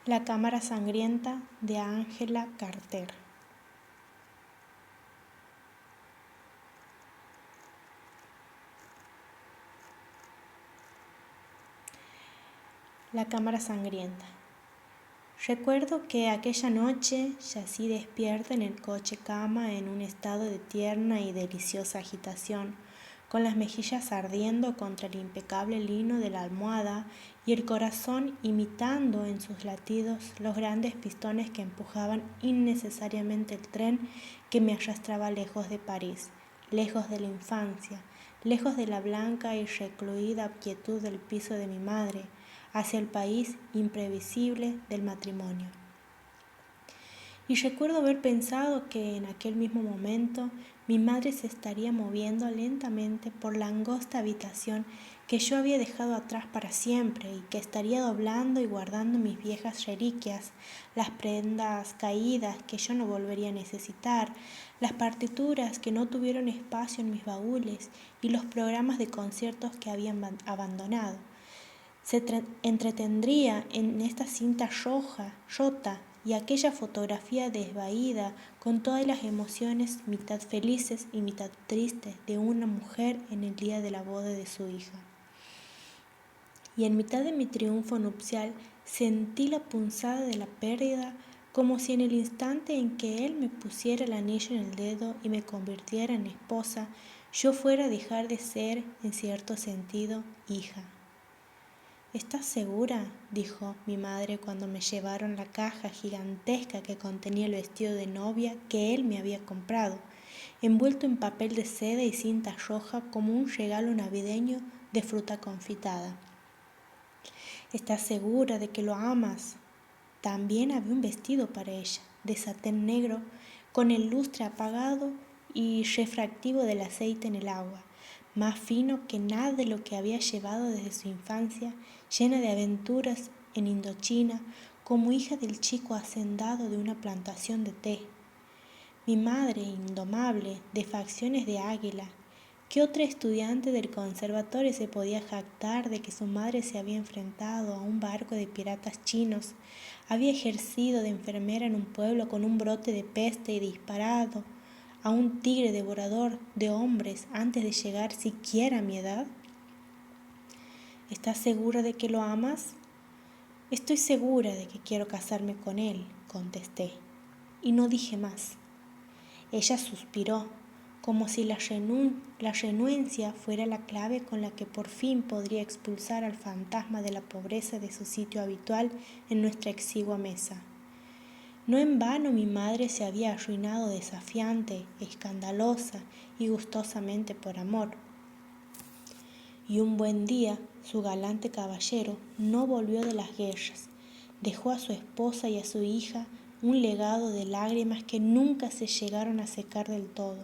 La cámara sangrienta de Angela Carter. La cámara sangrienta. Recuerdo que aquella noche yací despierta en el coche cama en un estado de tierna y deliciosa agitación, con las mejillas ardiendo contra el impecable lino de la almohada y el corazón imitando en sus latidos los grandes pistones que empujaban innecesariamente el tren que me arrastraba lejos de París, lejos de la infancia, lejos de la blanca y recluida quietud del piso de mi madre, hacia el país imprevisible del matrimonio. Y recuerdo haber pensado que en aquel mismo momento mi madre se estaría moviendo lentamente por la angosta habitación que yo había dejado atrás para siempre y que estaría doblando y guardando mis viejas reliquias, las prendas caídas que yo no volvería a necesitar, las partituras que no tuvieron espacio en mis baúles y los programas de conciertos que habían abandonado. Se entretendría en esta cinta rota y aquella fotografía desvaída con todas las emociones mitad felices y mitad tristes de una mujer en el día de la boda de su hija. Y en mitad de mi triunfo nupcial sentí la punzada de la pérdida como si en el instante en que él me pusiera el anillo en el dedo y me convirtiera en esposa, yo fuera a dejar de ser, en cierto sentido, hija. ¿Estás segura?, dijo mi madre cuando me llevaron la caja gigantesca que contenía el vestido de novia que él me había comprado, envuelto en papel de seda y cinta roja como un regalo navideño de fruta confitada. ¿Estás segura de que lo amas? También había un vestido para ella, de satén negro, con el lustre apagado y refractivo del aceite en el agua, más fino que nada de lo que había llevado desde su infancia, llena de aventuras en Indochina, como hija del chico hacendado de una plantación de té. Mi madre, indomable, de facciones de águila. ¿Qué otra estudiante del conservatorio se podía jactar de que su madre se había enfrentado a un barco de piratas chinos, había ejercido de enfermera en un pueblo con un brote de peste y disparado a un tigre devorador de hombres antes de llegar siquiera a mi edad? ¿Estás segura de que lo amas? Estoy segura de que quiero casarme con él, contesté, y no dije más. Ella suspiró, como si la renuencia fuera la clave con la que por fin podría expulsar al fantasma de la pobreza de su sitio habitual en nuestra exigua mesa. No en vano mi madre se había arruinado desafiante, escandalosa y gustosamente por amor. Y un buen día, su galante caballero no volvió de las guerras, dejó a su esposa y a su hija un legado de lágrimas que nunca se llegaron a secar del todo,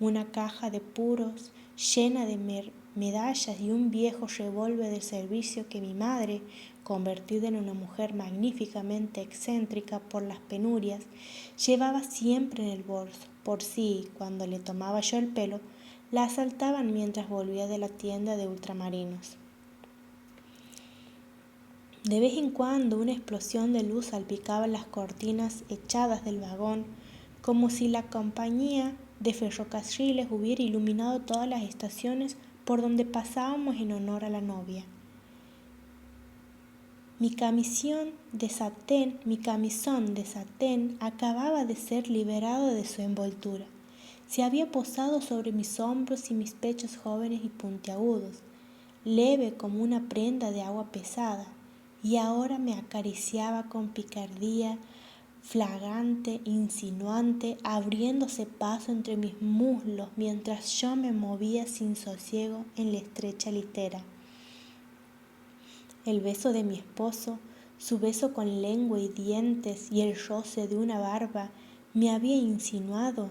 una caja de puros llena de medallas y un viejo revólver de servicio que mi madre, convertida en una mujer magníficamente excéntrica por las penurias, llevaba siempre en el bolso, por si, cuando le tomaba yo el pelo, la asaltaban mientras volvía de la tienda de ultramarinos. De vez en cuando una explosión de luz salpicaba las cortinas echadas del vagón, como si la compañía de ferrocarriles hubiera iluminado todas las estaciones por donde pasábamos en honor a la novia. Mi camisón de satén acababa de ser liberado de su envoltura. Se había posado sobre mis hombros y mis pechos jóvenes y puntiagudos, leve como una prenda de agua pesada, y ahora me acariciaba con picardía flagrante, insinuante, abriéndose paso entre mis muslos mientras yo me movía sin sosiego en la estrecha litera. El beso de mi esposo, su beso con lengua y dientes y el roce de una barba me había insinuado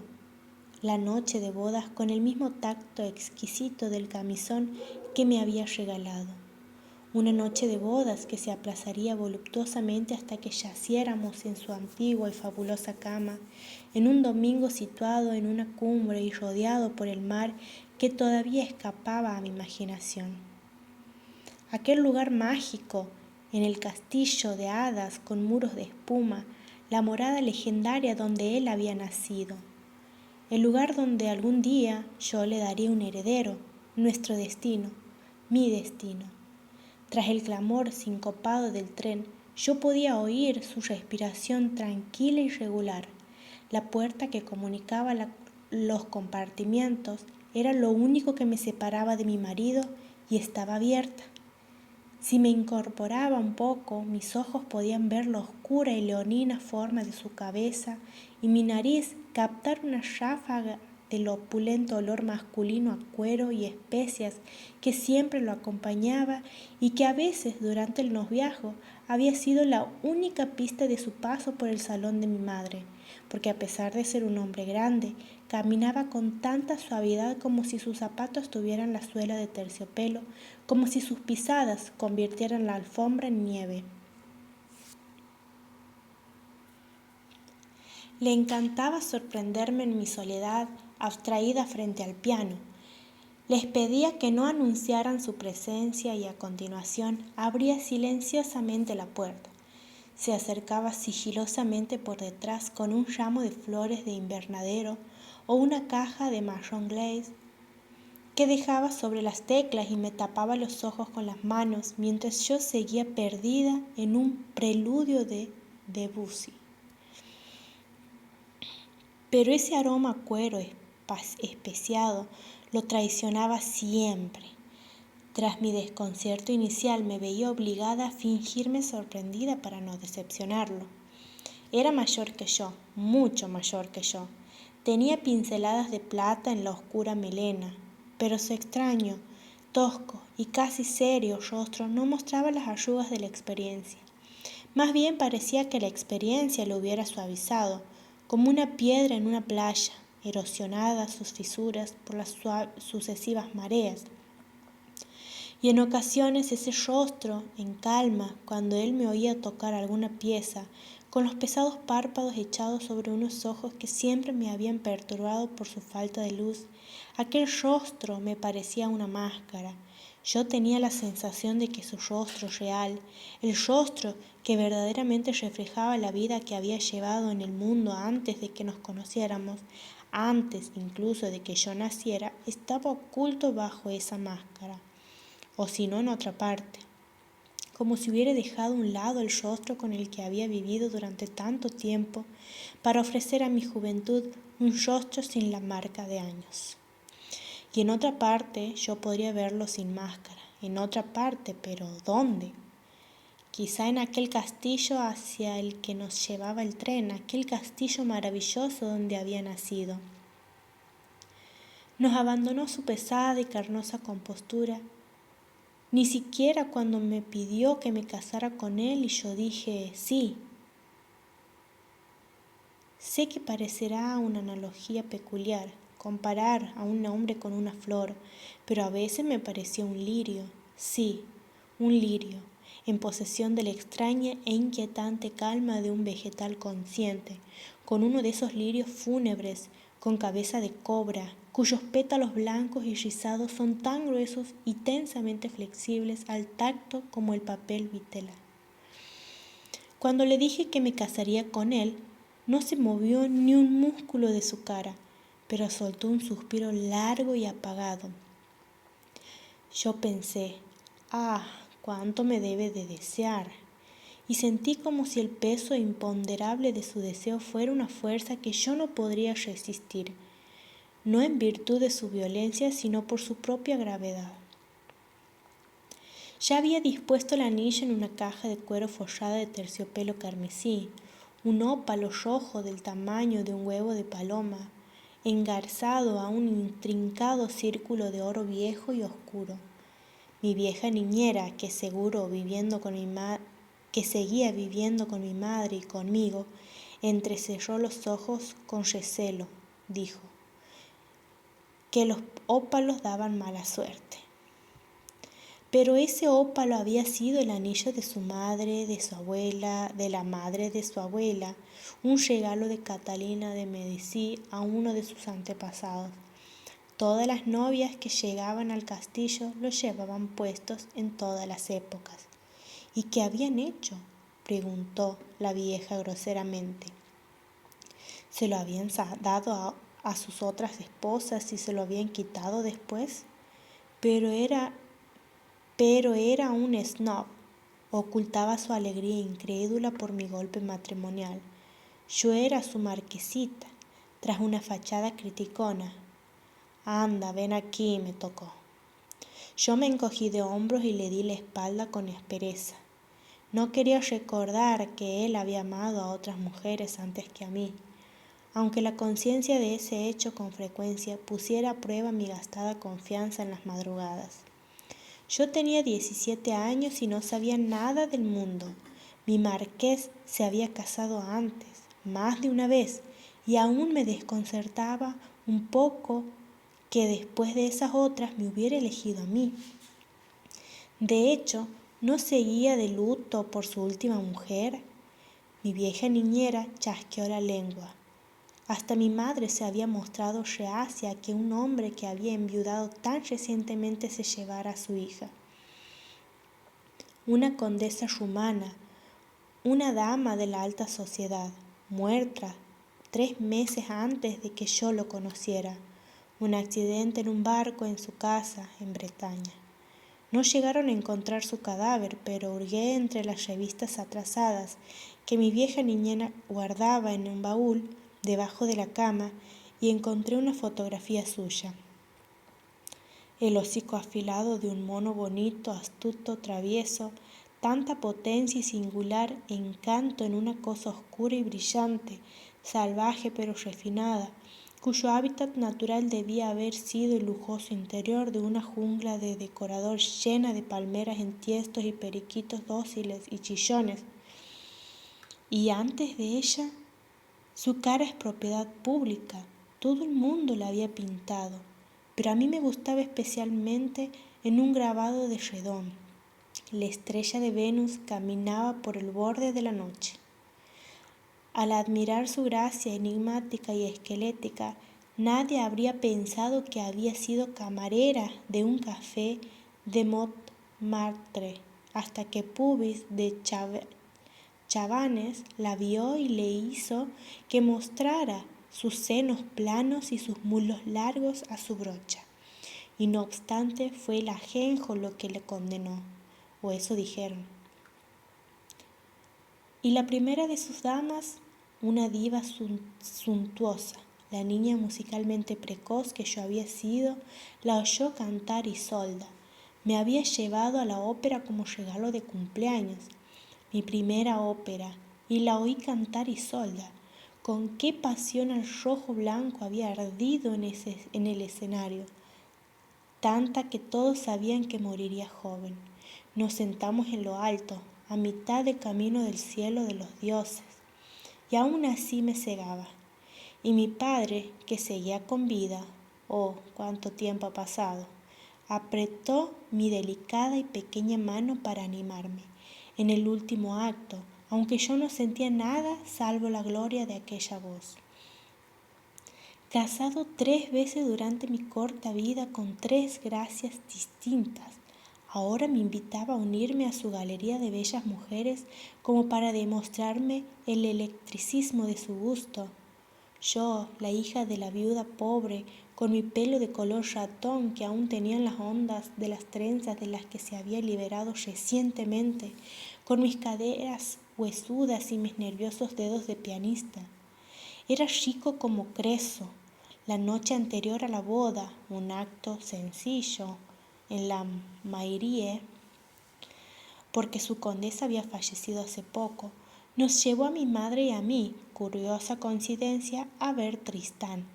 la noche de bodas con el mismo tacto exquisito del camisón que me había regalado. Una noche de bodas que se aplazaría voluptuosamente hasta que yaciéramos en su antigua y fabulosa cama, en un domingo situado en una cumbre y rodeado por el mar que todavía escapaba a mi imaginación. Aquel lugar mágico en el castillo de hadas con muros de espuma, la morada legendaria donde él había nacido, el lugar donde algún día yo le daría un heredero, nuestro destino, mi destino. Tras el clamor sincopado del tren, yo podía oír su respiración tranquila y regular. La puerta que comunicaba los compartimientos era lo único que me separaba de mi marido y estaba abierta. Si me incorporaba un poco, mis ojos podían ver la oscura y leonina forma de su cabeza y mi nariz captar una ráfaga del opulento olor masculino a cuero y especias que siempre lo acompañaba y que a veces durante el noviazgo había sido la única pista de su paso por el salón de mi madre, porque a pesar de ser un hombre grande, caminaba con tanta suavidad como si sus zapatos tuvieran la suela de terciopelo, como si sus pisadas convirtieran la alfombra en nieve. Le encantaba sorprenderme en mi soledad, abstraída frente al piano. Les pedía que no anunciaran su presencia y a continuación abría silenciosamente la puerta. Se acercaba sigilosamente por detrás con un ramo de flores de invernadero o una caja de marrón glace que dejaba sobre las teclas y me tapaba los ojos con las manos mientras yo seguía perdida en un preludio de Debussy. Pero ese aroma a cuero especiado lo traicionaba siempre. Tras mi desconcierto inicial me veía obligada a fingirme sorprendida para no decepcionarlo. Era mayor que yo, mucho mayor que yo. Tenía pinceladas de plata en la oscura melena, pero su extraño, tosco y casi serio rostro no mostraba las arrugas de la experiencia. Más bien parecía que la experiencia lo hubiera suavizado, como una piedra en una playa, erosionada sus fisuras por las sucesivas mareas. Y en ocasiones ese rostro, en calma, cuando él me oía tocar alguna pieza, con los pesados párpados echados sobre unos ojos que siempre me habían perturbado por su falta de luz, aquel rostro me parecía una máscara. Yo tenía la sensación de que su rostro real, el rostro que verdaderamente reflejaba la vida que había llevado en el mundo antes de que nos conociéramos, antes incluso de que yo naciera, estaba oculto bajo esa máscara, o si no en otra parte, como si hubiera dejado a un lado el rostro con el que había vivido durante tanto tiempo para ofrecer a mi juventud un rostro sin la marca de años. Y en otra parte yo podría verlo sin máscara, en otra parte, pero ¿dónde? Quizá en aquel castillo hacia el que nos llevaba el tren, aquel castillo maravilloso donde había nacido. Nos abandonó su pesada y carnosa compostura, ni siquiera cuando me pidió que me casara con él y yo dije sí. Sé que parecerá una analogía peculiar, comparar a un hombre con una flor, pero a veces me pareció un lirio, sí, un lirio, en posesión de la extraña e inquietante calma de un vegetal consciente, con uno de esos lirios fúnebres, con cabeza de cobra, cuyos pétalos blancos y rizados son tan gruesos y tensamente flexibles al tacto como el papel vitela. Cuando le dije que me casaría con él, no se movió ni un músculo de su cara, pero soltó un suspiro largo y apagado. Yo pensé, cuánto me debe de desear, y sentí como si el peso imponderable de su deseo fuera una fuerza que yo no podría resistir, no en virtud de su violencia, sino por su propia gravedad. Ya había dispuesto el anillo en una caja de cuero forrada de terciopelo carmesí, un ópalo rojo del tamaño de un huevo de paloma, engarzado a un intrincado círculo de oro viejo y oscuro. Mi vieja niñera, que seguía viviendo con mi madre y conmigo, entrecerró los ojos con recelo. Dijo que los ópalos daban mala suerte. Pero ese ópalo había sido el anillo de su madre, de su abuela, de la madre de su abuela, un regalo de Catalina de Medici a uno de sus antepasados. Todas las novias que llegaban al castillo lo llevaban puestos en todas las épocas. ¿Y qué habían hecho?, preguntó la vieja groseramente. ¿Se lo habían dado a sus otras esposas y se lo habían quitado después? Pero era un snob. Ocultaba su alegría incrédula por mi golpe matrimonial. Yo era su marquesita, tras una fachada criticona. Anda, ven aquí, me tocó. Yo me encogí de hombros y le di la espalda con aspereza. No quería recordar que él había amado a otras mujeres antes que a mí, aunque la conciencia de ese hecho con frecuencia pusiera a prueba mi gastada confianza en las madrugadas. Yo tenía 17 años y no sabía nada del mundo. Mi marqués se había casado antes, más de una vez, y aún me desconcertaba un poco que después de esas otras me hubiera elegido a mí. De hecho, ¿no seguía de luto por su última mujer? Mi vieja niñera chasqueó la lengua. Hasta mi madre se había mostrado reacia a que un hombre que había enviudado tan recientemente se llevara a su hija. Una condesa rumana, una dama de la alta sociedad, muerta 3 meses antes de que yo lo conociera. Un accidente en un barco en su casa en Bretaña. No llegaron a encontrar su cadáver, pero hurgué entre las revistas atrasadas que mi vieja niñera guardaba en un baúl debajo de la cama y encontré una fotografía suya. El hocico afilado de un mono bonito, astuto, travieso, tanta potencia y singular encanto en una cosa oscura y brillante, salvaje pero refinada, cuyo hábitat natural debía haber sido el lujoso interior de una jungla de decorador llena de palmeras en tiestos y periquitos dóciles y chillones. Y antes de ella, su cara es propiedad pública, todo el mundo la había pintado, pero a mí me gustaba especialmente en un grabado de Redón. La estrella de Venus caminaba por el borde de la noche. Al admirar su gracia enigmática y esquelética, nadie habría pensado que había sido camarera de un café de Montmartre, hasta que Pubis de Chabannes la vio y le hizo que mostrara sus senos planos y sus muslos largos a su brocha. Y no obstante fue el ajenjo lo que le condenó, o eso dijeron. Y la primera de sus damas, una diva suntuosa, la niña musicalmente precoz que yo había sido, la oyó cantar Isolda. Me había llevado a la ópera como regalo de cumpleaños, mi primera ópera, y la oí cantar Isolda. Con qué pasión el rojo blanco había ardido en el escenario, tanta que todos sabían que moriría joven. Nos sentamos en lo alto, a mitad de camino del cielo de los dioses, y aún así me cegaba. Y mi padre, que seguía con vida, oh, cuánto tiempo ha pasado, apretó mi delicada y pequeña mano para animarme en el último acto, aunque yo no sentía nada salvo la gloria de aquella voz. Casado 3 veces durante mi corta vida con 3 gracias distintas, ahora me invitaba a unirme a su galería de bellas mujeres como para demostrarme el electricismo de su gusto. Yo, la hija de la viuda pobre, con mi pelo de color ratón que aún tenían las ondas de las trenzas de las que se había liberado recientemente, con mis caderas huesudas y mis nerviosos dedos de pianista. Era chico como Creso, la noche anterior a la boda, un acto sencillo en la Mairie, porque su condesa había fallecido hace poco. Nos llevó a mi madre y a mí, curiosa coincidencia, a ver Tristán.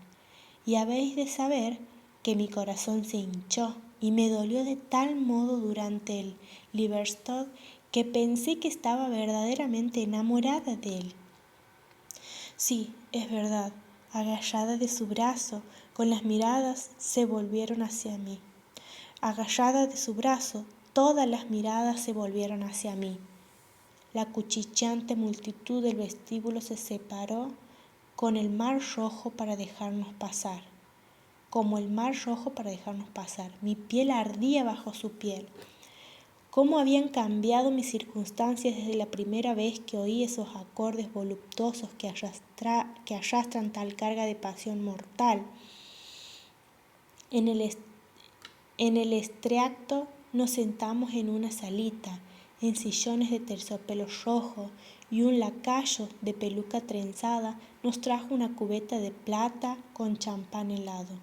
Y habéis de saber que mi corazón se hinchó y me dolió de tal modo durante el Liebestodt que pensé que estaba verdaderamente enamorada de él. Sí, es verdad, agarrada de su brazo, con las miradas se volvieron hacia mí. Agarrada de su brazo, todas las miradas se volvieron hacia mí. La cuchicheante multitud del vestíbulo se separó con el mar rojo para dejarnos pasar. Como el mar rojo para dejarnos pasar. Mi piel ardía bajo su piel. Cómo habían cambiado mis circunstancias desde la primera vez que oí esos acordes voluptuosos que arrastran tal carga de pasión mortal. En el extracto nos sentamos en una salita, en sillones de terciopelo rojo, y un lacayo de peluca trenzada nos trajo una cubeta de plata con champán helado.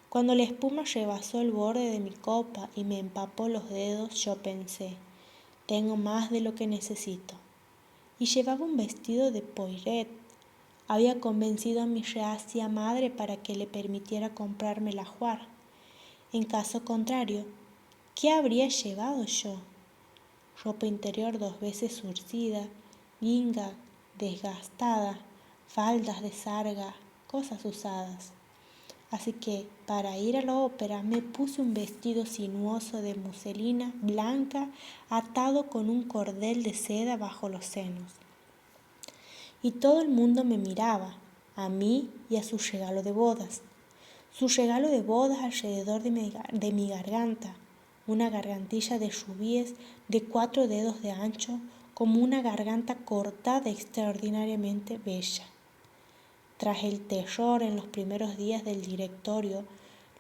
Cuando la espuma rebasó el borde de mi copa y me empapó los dedos, yo pensé, tengo más de lo que necesito. Y llevaba un vestido de Poiret. Había convencido a mi reacia madre para que le permitiera comprarme la ajuar. En caso contrario, ¿qué habría llevado yo? Ropa interior 2 veces surcida, guinga desgastada, faldas de sarga, cosas usadas. Así que, para ir a la ópera, me puse un vestido sinuoso de muselina blanca atado con un cordel de seda bajo los senos. Y todo el mundo me miraba, a mí y a su regalo de bodas. Su regalo de bodas alrededor de mi garganta, una gargantilla de rubíes de 4 dedos de ancho, como una garganta cortada extraordinariamente bella. Tras el terror en los primeros días del directorio,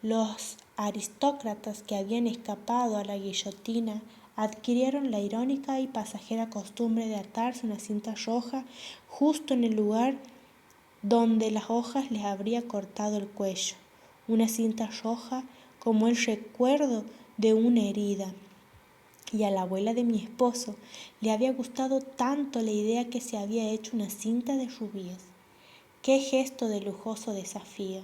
los aristócratas que habían escapado a la guillotina adquirieron la irónica y pasajera costumbre de atarse una cinta roja justo en el lugar donde las hojas les habría cortado el cuello, una cinta roja como el recuerdo de una herida. Y a la abuela de mi esposo le había gustado tanto la idea que se había hecho una cinta de rubíes. ¡Qué gesto de lujoso desafío!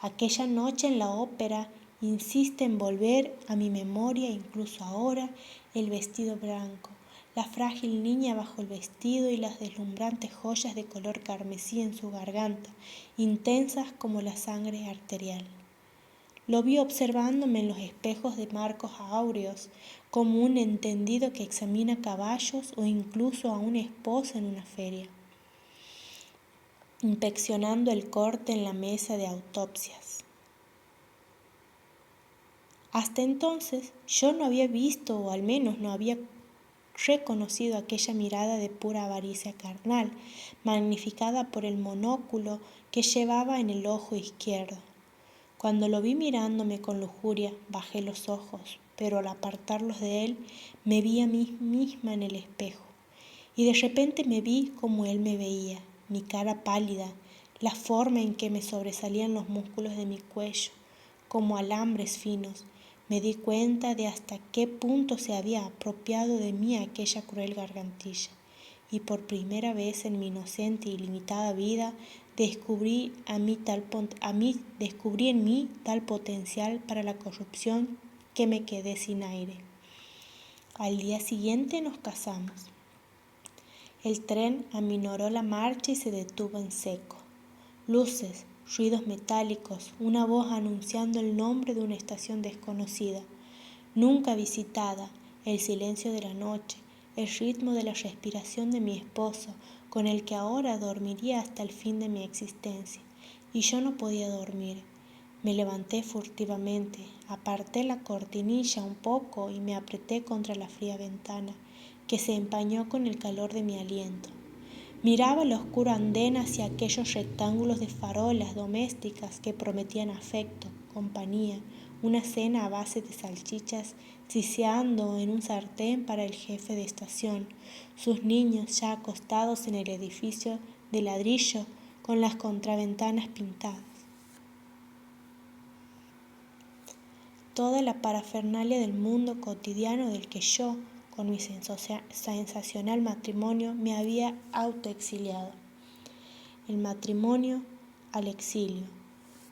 Aquella noche en la ópera insiste en volver a mi memoria, incluso ahora, el vestido blanco, la frágil niña bajo el vestido y las deslumbrantes joyas de color carmesí en su garganta, intensas como la sangre arterial. Lo vi observándome en los espejos de marcos áureos, como un entendido que examina caballos o incluso a una esposa en una feria, inspeccionando el corte en la mesa de autopsias. Hasta entonces yo no había visto, o al menos no había reconocido aquella mirada de pura avaricia carnal, magnificada por el monóculo que llevaba en el ojo izquierdo. Cuando lo vi mirándome con lujuria, bajé los ojos, pero al apartarlos de él, me vi a mí misma en el espejo. Y de repente me vi como él me veía, mi cara pálida, la forma en que me sobresalían los músculos de mi cuello, como alambres finos. Me di cuenta de hasta qué punto se había apropiado de mí aquella cruel gargantilla. Y por primera vez en mi inocente y limitada vida descubrí en mí tal potencial para la corrupción que me quedé sin aire. Al día siguiente nos casamos. El tren aminoró la marcha y se detuvo en seco. Luces, ruidos metálicos, una voz anunciando el nombre de una estación desconocida, nunca visitada, el silencio de la noche, el ritmo de la respiración de mi esposo, con el que ahora dormiría hasta el fin de mi existencia. Y yo no podía dormir. Me levanté furtivamente, aparté la cortinilla un poco y me apreté contra la fría ventana, que se empañó con el calor de mi aliento. Miraba el oscuro andén hacia aquellos rectángulos de farolas domésticas que prometían afecto, compañía, una cena a base de salchichas siseando en un sartén para el jefe de estación, sus niños ya acostados en el edificio de ladrillo con las contraventanas pintadas. Toda la parafernalia del mundo cotidiano del que yo, con mi sensacional matrimonio, me había autoexiliado. El matrimonio al exilio.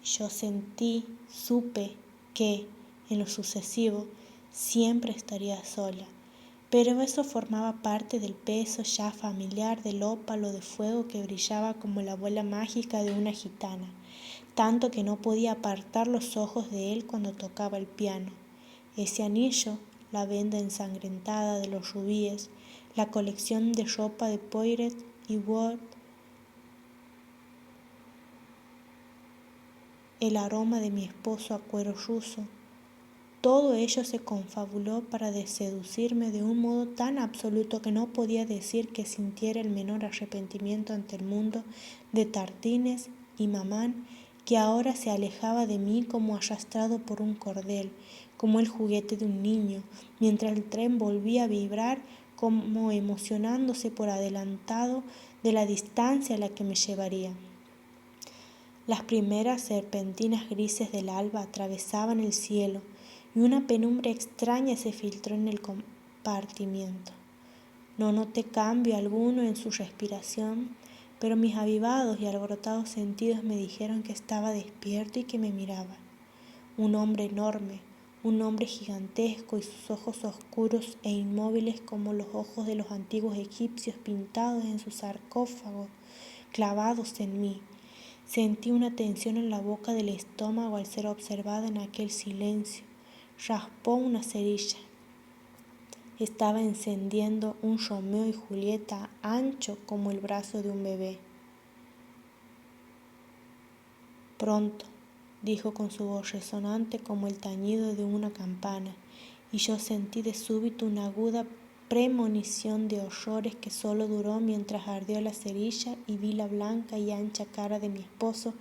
Yo supe que, en lo sucesivo, siempre estaría sola, pero eso formaba parte del peso ya familiar del ópalo de fuego que brillaba como la bola mágica de una gitana, tanto que no podía apartar los ojos de él cuando tocaba el piano. Ese anillo, la venda ensangrentada de los rubíes, la colección de ropa de Poiret y Ward, el aroma de mi esposo a cuero ruso, todo ello se confabuló para seducirme de un modo tan absoluto que no podía decir que sintiera el menor arrepentimiento ante el mundo de tartines y mamán, que ahora se alejaba de mí como arrastrado por un cordel, como el juguete de un niño, mientras el tren volvía a vibrar como emocionándose por adelantado de la distancia a la que me llevaría. Las primeras serpentinas grises del alba atravesaban el cielo y una penumbra extraña se filtró en el compartimiento. No noté cambio alguno en su respiración, pero mis avivados y alborotados sentidos me dijeron que estaba despierto y que me miraba. Un hombre enorme, un hombre gigantesco y sus ojos oscuros e inmóviles como los ojos de los antiguos egipcios pintados en sus sarcófagos, clavados en mí. Sentí una tensión en la boca del estómago al ser observada en aquel silencio. Raspó una cerilla. Estaba encendiendo un Romeo y Julieta ancho como el brazo de un bebé. Pronto, dijo con su voz resonante como el tañido de una campana, y yo sentí de súbito una aguda premonición de horrores que solo duró mientras ardió la cerilla y vi la blanca y ancha cara de mi esposo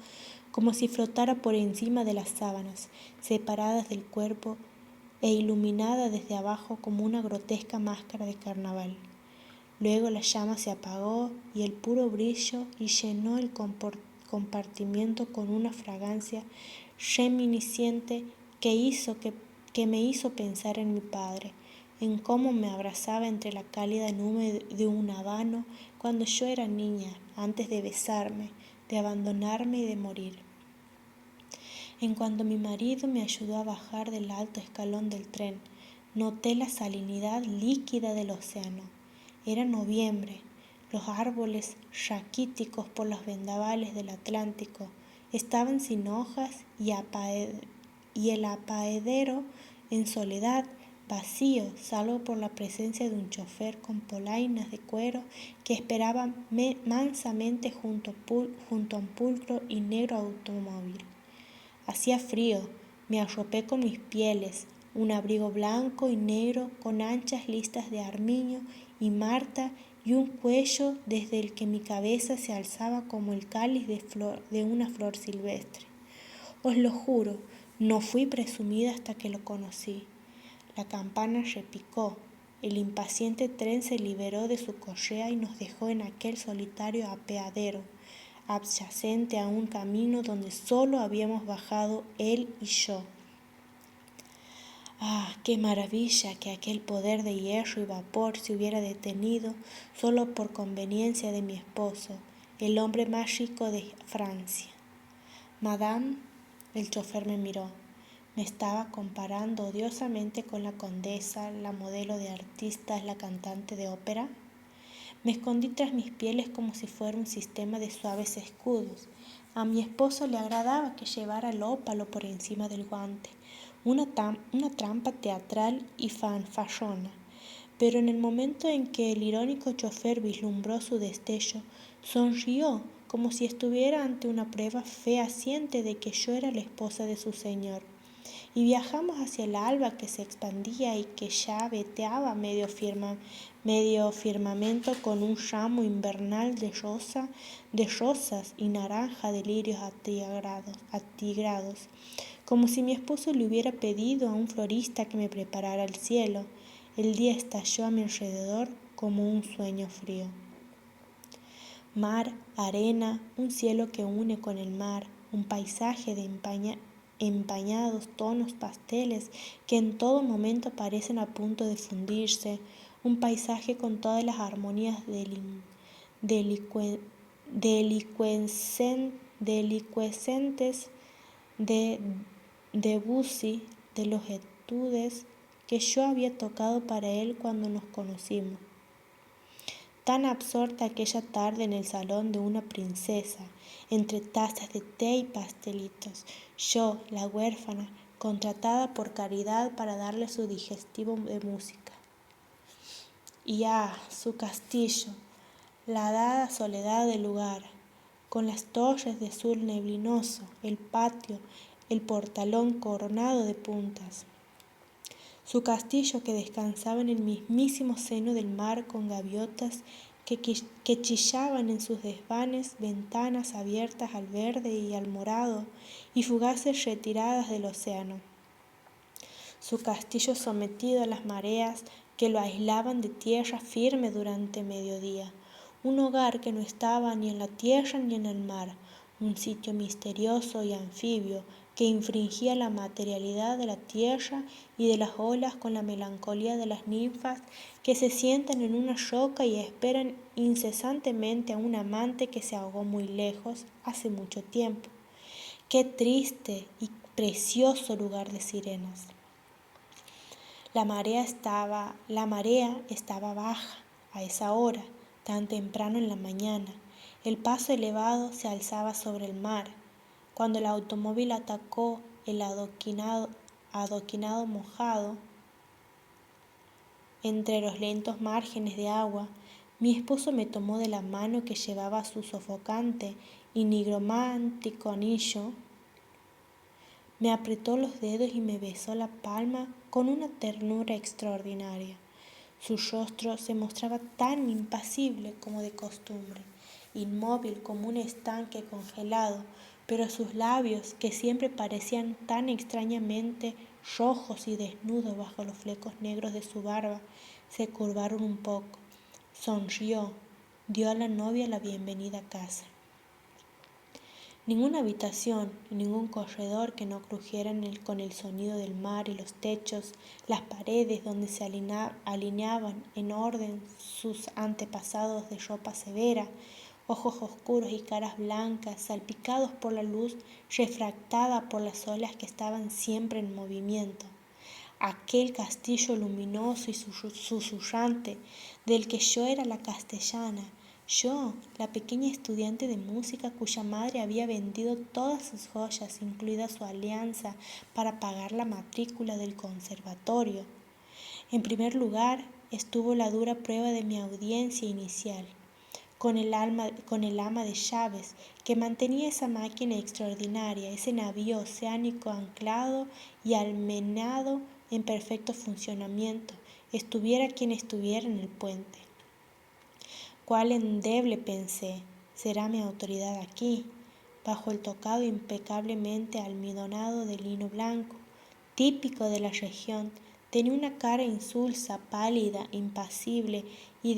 como si flotara por encima de las sábanas, separadas del cuerpo e iluminada desde abajo como una grotesca máscara de carnaval. Luego la llama se apagó y el puro brillo y llenó el compartimiento con una fragancia reminiscente que me hizo pensar en mi padre, en cómo me abrazaba entre la cálida nube de un habano cuando yo era niña, antes de besarme, de abandonarme y de morir. En cuanto mi marido me ayudó a bajar del alto escalón del tren, noté la salinidad líquida del océano. Era noviembre, los árboles raquíticos por los vendavales del Atlántico estaban sin hojas y el apeadero en soledad, vacío, salvo por la presencia de un chofer con polainas de cuero que esperaba mansamente junto a un pulcro y negro automóvil. Hacía frío, me arropé con mis pieles, un abrigo blanco y negro con anchas listas de armiño y marta y un cuello desde el que mi cabeza se alzaba como el cáliz de una flor silvestre. Os lo juro, no fui presumida hasta que lo conocí. La campana repicó, el impaciente tren se liberó de su correa y nos dejó en aquel solitario apeadero, adyacente a un camino donde solo habíamos bajado él y yo. Ah, qué maravilla que aquel poder de hierro y vapor se hubiera detenido solo por conveniencia de mi esposo, el hombre más rico de Francia. Madame, el chofer me miró. Me estaba comparando odiosamente con la condesa, la modelo de artistas, la cantante de ópera. Me escondí tras mis pieles como si fuera un sistema de suaves escudos. A mi esposo le agradaba que llevara el ópalo por encima del guante, una trampa teatral y fanfarrona. Pero en el momento en que el irónico chofer vislumbró su destello, sonrió como si estuviera ante una prueba fehaciente de que yo era la esposa de su señor. Y viajamos hacia el alba que se expandía y que ya veteaba medio firmamento con un ramo invernal de rosas y naranja de lirios atigrados, como si mi esposo le hubiera pedido a un florista que me preparara el cielo. El día estalló a mi alrededor como un sueño frío. Mar, arena, un cielo que une con el mar, un paisaje de empañados tonos pasteles que en todo momento parecen a punto de fundirse, un paisaje con todas las armonías delicuescentes de Debussy, de los etudes que yo había tocado para él cuando nos conocimos. Tan absorta aquella tarde en el salón de una princesa, entre tazas de té y pastelitos, yo, la huérfana, contratada por caridad para darle su digestivo de música. Y su castillo, la dada soledad del lugar, con las torres de azul neblinoso, el patio, el portalón coronado de puntas. Su castillo que descansaba en el mismísimo seno del mar con gaviotas que chillaban en sus desvanes, ventanas abiertas al verde y al morado y fugaces retiradas del océano. Su castillo sometido a las mareas que lo aislaban de tierra firme durante mediodía, un hogar que no estaba ni en la tierra ni en el mar, un sitio misterioso y anfibio que infringía la materialidad de la tierra y de las olas con la melancolía de las ninfas que se sientan en una roca y esperan incesantemente a un amante que se ahogó muy lejos hace mucho tiempo. Qué triste y precioso lugar de sirenas. La marea estaba baja a esa hora, tan temprano en la mañana. El paso elevado se alzaba sobre el mar. Cuando el automóvil atacó el adoquinado mojado entre los lentos márgenes de agua, mi esposo me tomó de la mano que llevaba su sofocante y nigromántico anillo. Me apretó los dedos y me besó la palma con una ternura extraordinaria. Su rostro se mostraba tan impasible como de costumbre, inmóvil como un estanque congelado, pero sus labios, que siempre parecían tan extrañamente rojos y desnudos bajo los flecos negros de su barba, se curvaron un poco. Sonrió, dio a la novia la bienvenida a casa. Ninguna habitación y ningún corredor que no crujiera con el sonido del mar y los techos, las paredes donde se alineaban en orden sus antepasados de ropa severa, ojos oscuros y caras blancas, salpicados por la luz refractada por las olas que estaban siempre en movimiento. Aquel castillo luminoso y susurrante del que yo era la castellana, yo, la pequeña estudiante de música cuya madre había vendido todas sus joyas, incluida su alianza, para pagar la matrícula del conservatorio. En primer lugar, estuvo la dura prueba de mi audiencia inicial, con el ama de llaves, que mantenía esa máquina extraordinaria, ese navío oceánico anclado y almenado en perfecto funcionamiento, estuviera quien estuviera en el puente. Cuál endeble, pensé, será mi autoridad aquí, bajo el tocado impecablemente almidonado de lino blanco, típico de la región. Tenía una cara insulsa, pálida, impasible y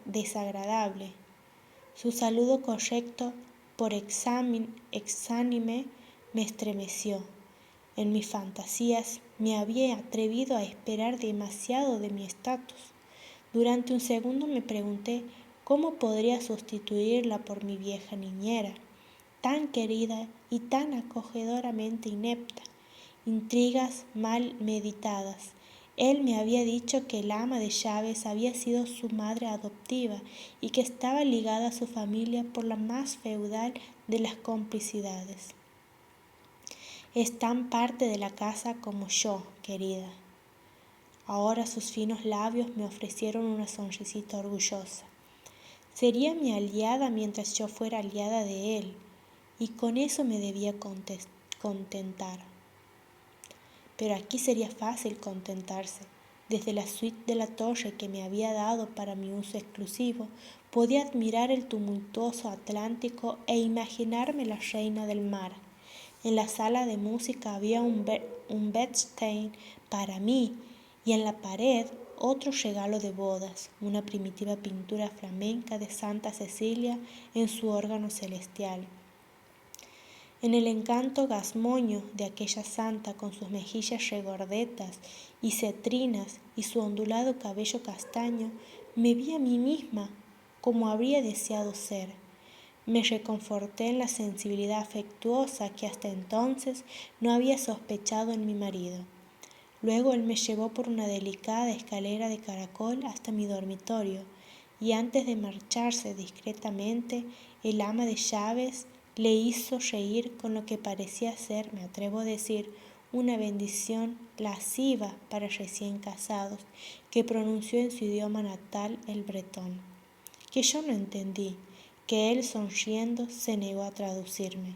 desagradable. Su saludo correcto por exánime me estremeció. En mis fantasías me había atrevido a esperar demasiado de mi estatus. Durante un segundo me pregunté cómo podría sustituirla por mi vieja niñera, tan querida y tan acogedoramente inepta. Intrigas mal meditadas. Él me había dicho que el ama de llaves había sido su madre adoptiva y que estaba ligada a su familia por la más feudal de las complicidades. Es tan parte de la casa como yo, querida. Ahora sus finos labios me ofrecieron una sonrisita orgullosa. Sería mi aliada mientras yo fuera aliada de él, y con eso me debía contentar. Pero aquí sería fácil contentarse. Desde la suite de la torre que me había dado para mi uso exclusivo, podía admirar el tumultuoso Atlántico e imaginarme la reina del mar. En la sala de música había un bedstein para mí y en la pared otro regalo de bodas, una primitiva pintura flamenca de Santa Cecilia en su órgano celestial. En el encanto gazmoño de aquella santa con sus mejillas regordetas y cetrinas y su ondulado cabello castaño, me vi a mí misma como habría deseado ser. Me reconforté en la sensibilidad afectuosa que hasta entonces no había sospechado en mi marido. Luego él me llevó por una delicada escalera de caracol hasta mi dormitorio, y antes de marcharse discretamente, el ama de llaves le hizo reír con lo que parecía ser, me atrevo a decir, una bendición lasciva para recién casados, que pronunció en su idioma natal, el bretón, que yo no entendí, que él sonriendo se negó a traducirme.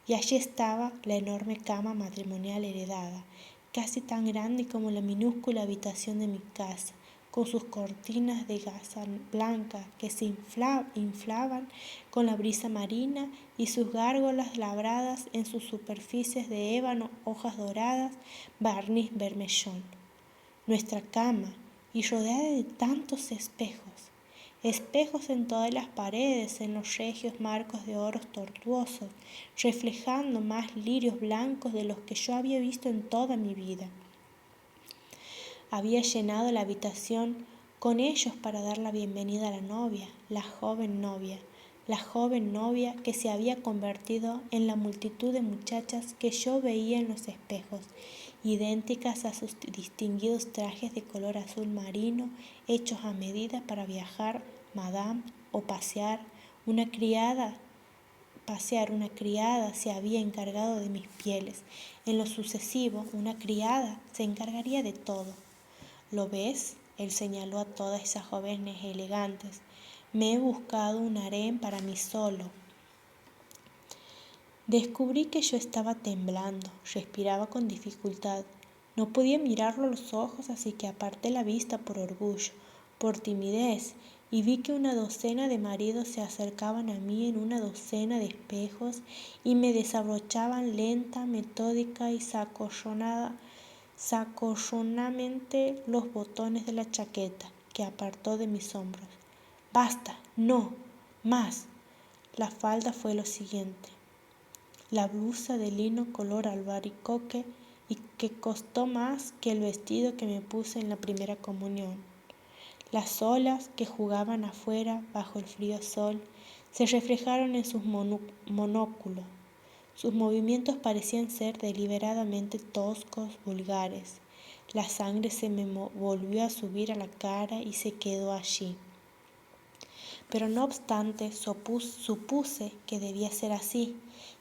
Y allí estaba la enorme cama matrimonial heredada, casi tan grande como la minúscula habitación de mi casa, con sus cortinas de gasa blanca que se inflaban con la brisa marina y sus gárgolas labradas en sus superficies de ébano, hojas doradas, barniz vermellón. Nuestra cama, y rodeada de tantos espejos en todas las paredes, en los regios marcos de oros tortuosos, reflejando más lirios blancos de los que yo había visto en toda mi vida. Había llenado la habitación con ellos para dar la bienvenida a la novia, la joven novia que se había convertido en la multitud de muchachas que yo veía en los espejos, idénticas a sus distinguidos trajes de color azul marino hechos a medida para viajar, madame, o pasear. Una criada se había encargado de mis pieles. En lo sucesivo, una criada se encargaría de todo. ¿Lo ves? Él señaló a todas esas jóvenes elegantes. Me he buscado un harén para mí solo. Descubrí que yo estaba temblando, respiraba con dificultad. No podía mirarlo a los ojos, así que aparté la vista por orgullo, por timidez, y vi que una docena de maridos se acercaban a mí en una docena de espejos y me desabrochaban lenta, metódica y sacochonamente los botones de la chaqueta, que apartó de mis hombros. ¡Basta! ¡No! ¡Más! La falda fue lo siguiente. La blusa de lino color albaricoque y que costó más que el vestido que me puse en la primera comunión. Las olas que jugaban afuera bajo el frío sol se reflejaron en sus monóculos. Sus movimientos parecían ser deliberadamente toscos, vulgares. La sangre se me volvió a subir a la cara y se quedó allí. Pero no obstante, supuse que debía ser así,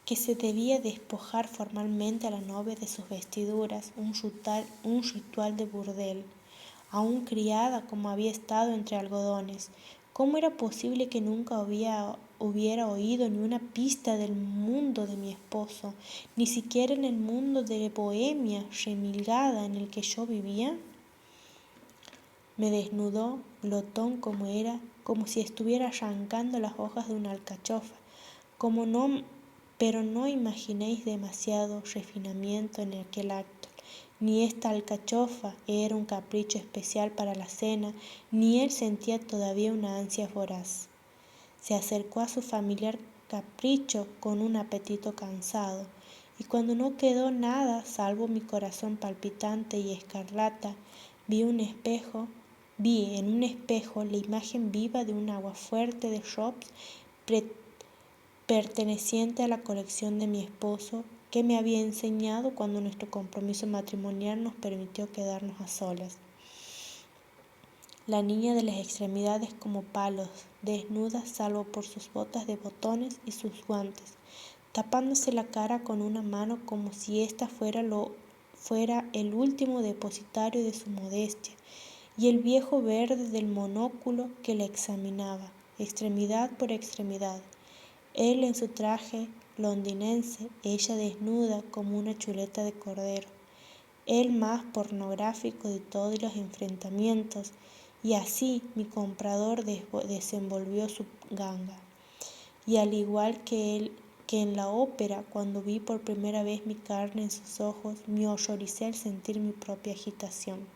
que se debía despojar formalmente a la novia de sus vestiduras, un ritual de burdel. Aún criada como había estado entre algodones, ¿cómo era posible que nunca hubiera oído ni una pista del mundo de mi esposo, ni siquiera en el mundo de Bohemia remilgada en el que yo vivía? Me desnudó, glotón como era, como si estuviera arrancando las hojas de una alcachofa, pero no imaginéis demasiado refinamiento en aquel acto. Ni esta alcachofa era un capricho especial para la cena, ni él sentía todavía una ansia voraz. Se acercó a su familiar capricho con un apetito cansado, y cuando no quedó nada salvo mi corazón palpitante y escarlata, vi en un espejo la imagen viva de un aguafuerte de Robs perteneciente a la colección de mi esposo, que me había enseñado cuando nuestro compromiso matrimonial nos permitió quedarnos a solas. La niña de las extremidades como palos, desnuda salvo por sus botas de botones y sus guantes, tapándose la cara con una mano como si ésta fuera el último depositario de su modestia, y el viejo verde del monóculo que la examinaba, extremidad por extremidad. Él en su traje londinense, ella desnuda como una chuleta de cordero. Él más pornográfico de todos los enfrentamientos, y así mi comprador desenvolvió su ganga. Y al igual que en la ópera, cuando vi por primera vez mi carne en sus ojos, me horroricé al sentir mi propia agitación.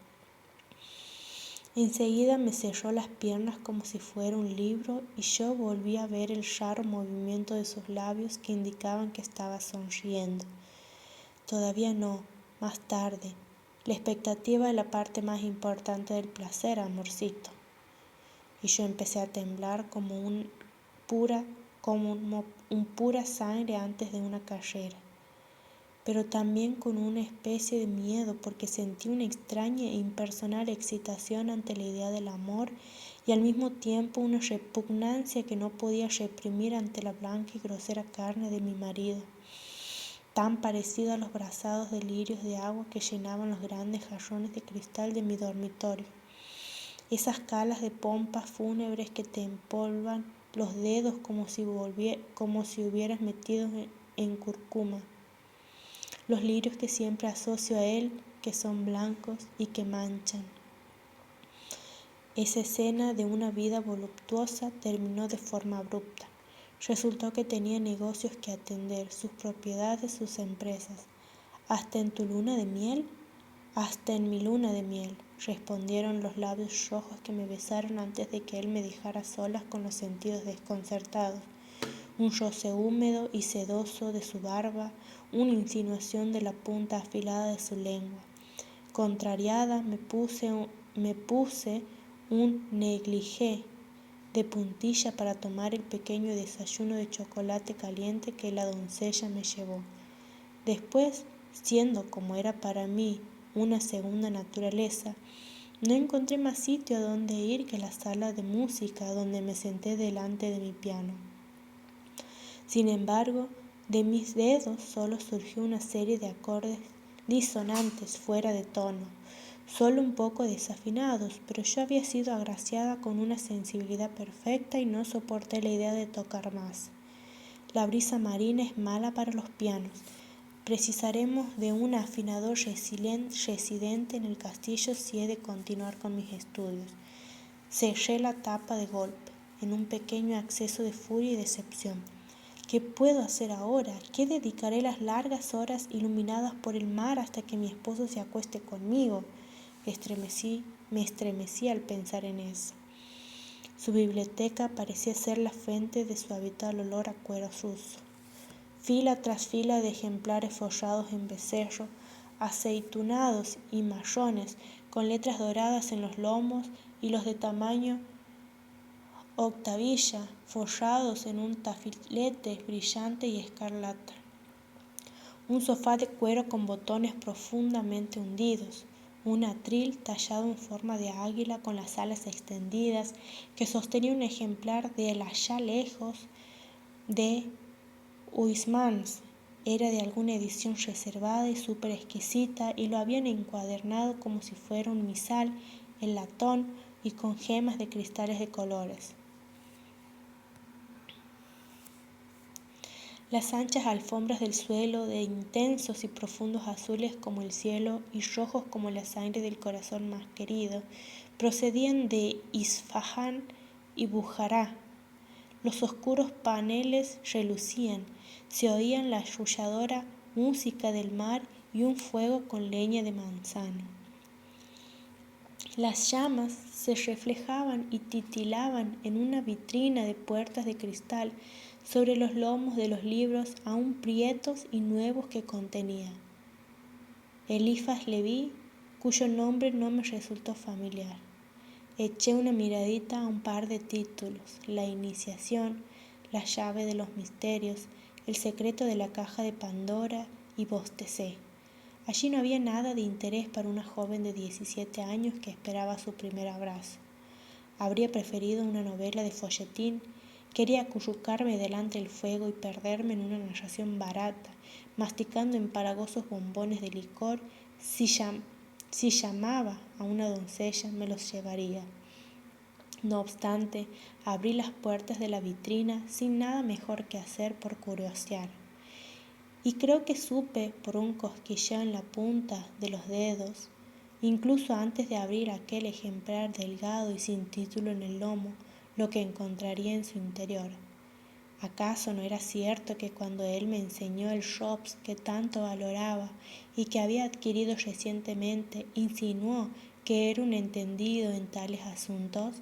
Enseguida me cerró las piernas como si fuera un libro y yo volví a ver el raro movimiento de sus labios que indicaban que estaba sonriendo. Todavía no, más tarde. La expectativa es la parte más importante del placer, amorcito. Y yo empecé a temblar como un pura sangre antes de una carrera, pero también con una especie de miedo porque sentí una extraña e impersonal excitación ante la idea del amor y al mismo tiempo una repugnancia que no podía reprimir ante la blanca y grosera carne de mi marido, tan parecido a los brazados de lirios de agua que llenaban los grandes jarrones de cristal de mi dormitorio. Esas calas de pompas fúnebres que te empolvan los dedos como si hubieras metido en cúrcuma. Los lirios que siempre asocio a él que son blancos y que manchan. Esa escena de una vida voluptuosa terminó de forma abrupta. Resultó que tenía negocios que atender, sus propiedades, sus empresas. ¿Hasta en tu luna de miel? Hasta en mi luna de miel, respondieron los labios rojos que me besaron antes de que él me dejara solas con los sentidos desconcertados. Un roce húmedo y sedoso de su barba, una insinuación de la punta afilada de su lengua. Contrariada, me puse un negligé de puntilla para tomar el pequeño desayuno de chocolate caliente que la doncella me llevó. Después, siendo como era para mí una segunda naturaleza, no encontré más sitio a donde ir que la sala de música, donde me senté delante de mi piano. Sin embargo, de mis dedos solo surgió una serie de acordes disonantes fuera de tono, solo un poco desafinados, pero yo había sido agraciada con una sensibilidad perfecta y no soporté la idea de tocar más. La brisa marina es mala para los pianos. Precisaremos de un afinador residente en el castillo si he de continuar con mis estudios. Cerré la tapa de golpe, en un pequeño acceso de furia y decepción. ¿Qué puedo hacer ahora? ¿Qué dedicaré las largas horas iluminadas por el mar hasta que mi esposo se acueste conmigo? Me estremecí al pensar en eso. Su biblioteca parecía ser la fuente de su habitual olor a cuero ruso. Fila tras fila de ejemplares forrados en becerro, aceitunados y marrones, con letras doradas en los lomos y los de tamaño octavilla, forrados en un tafilete brillante y escarlata. Un sofá de cuero con botones profundamente hundidos, un atril tallado en forma de águila con las alas extendidas que sostenía un ejemplar de El allá lejos de Huysmans. Era de alguna edición reservada y súper exquisita y lo habían encuadernado como si fuera un misal en latón y con gemas de cristales de colores. Las anchas alfombras del suelo, de intensos y profundos azules como el cielo y rojos como la sangre del corazón más querido, procedían de Isfahán y Bujará. Los oscuros paneles relucían, se oían la arrulladora música del mar y un fuego con leña de manzano. Las llamas se reflejaban y titilaban en una vitrina de puertas de cristal sobre los lomos de los libros aún prietos y nuevos que contenía. Elifas Leví, cuyo nombre no me resultó familiar. Eché una miradita a un par de títulos: La iniciación, La llave de los misterios, El secreto de la caja de Pandora, y bostecé. Allí no había nada de interés para una joven de 17 años que esperaba su primer abrazo. Habría preferido una novela de folletín. Quería acurrucarme delante del fuego y perderme en una narración barata, masticando empalagosos bombones de licor. Si llamaba a una doncella, me los llevaría. No obstante, abrí las puertas de la vitrina sin nada mejor que hacer por curiosear. Y creo que supe por un cosquilleo en la punta de los dedos, incluso antes de abrir aquel ejemplar delgado y sin título en el lomo, lo que encontraría en su interior. ¿Acaso no era cierto que cuando él me enseñó el Robs que tanto valoraba y que había adquirido recientemente, insinuó que era un entendido en tales asuntos?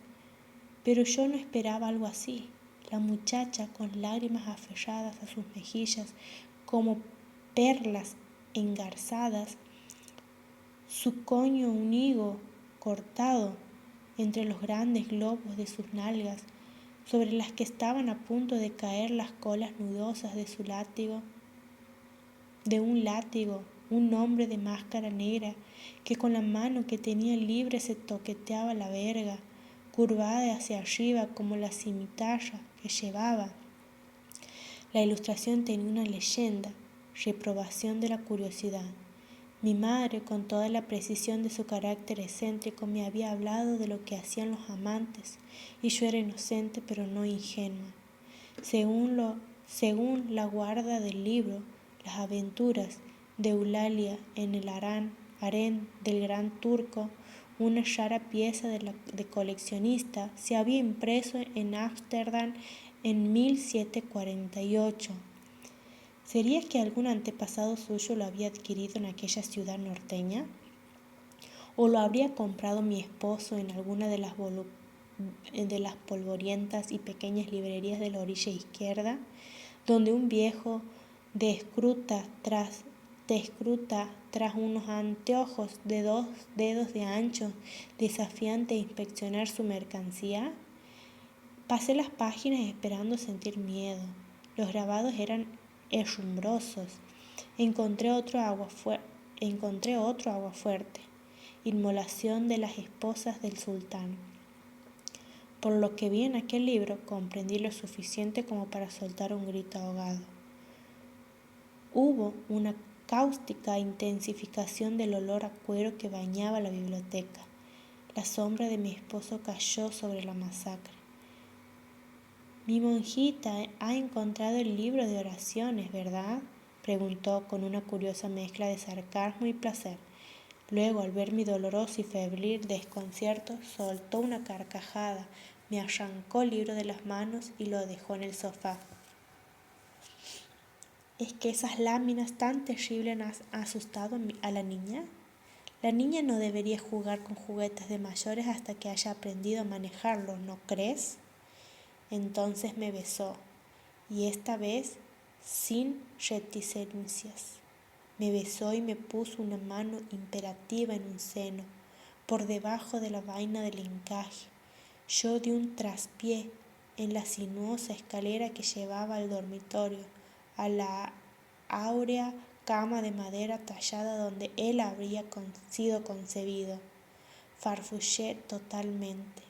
Pero yo no esperaba algo así. La muchacha, con lágrimas aferradas a sus mejillas como perlas engarzadas, su coño un higo cortado entre los grandes globos de sus nalgas, sobre las que estaban a punto de caer las colas nudosas de un látigo, un hombre de máscara negra que con la mano que tenía libre se toqueteaba la verga, curvada hacia arriba como la cimitarra que llevaba. La ilustración tenía una leyenda: reprobación de la curiosidad. Mi madre, con toda la precisión de su carácter excéntrico, me había hablado de lo que hacían los amantes, y yo era inocente pero no ingenua. Según la guarda del libro, las aventuras de Eulalia en el Harán harén del gran turco, una rara pieza de coleccionista, se había impreso en Ámsterdam en 1748. ¿Sería que algún antepasado suyo lo había adquirido en aquella ciudad norteña? ¿O lo habría comprado mi esposo en alguna de las polvorientas y pequeñas librerías de la orilla izquierda, donde un viejo te escruta tras unos anteojos de 2 dedos de ancho, desafiante a inspeccionar su mercancía? Pasé las páginas esperando sentir miedo. Los grabados eran herrumbrosos. Encontré otro agua fuerte. Inmolación de las esposas del sultán. Por lo que vi en aquel libro, comprendí lo suficiente como para soltar un grito ahogado. Hubo una cáustica intensificación del olor a cuero que bañaba la biblioteca. La sombra de mi esposo cayó sobre la masacre. Mi monjita ha encontrado el libro de oraciones, ¿verdad?, preguntó con una curiosa mezcla de sarcasmo y placer. Luego, al ver mi doloroso y febril desconcierto, soltó una carcajada, me arrancó el libro de las manos y lo dejó en el sofá. ¿Es que esas láminas tan terribles han asustado a la niña? La niña no debería jugar con juguetes de mayores hasta que haya aprendido a manejarlos, ¿no crees? Entonces me besó, y esta vez sin reticencias. Me besó y me puso una mano imperativa en un seno, por debajo de la vaina del encaje. Yo di un traspié en la sinuosa escalera que llevaba al dormitorio, a la áurea cama de madera tallada donde él habría sido concebido. Farfullé totalmente.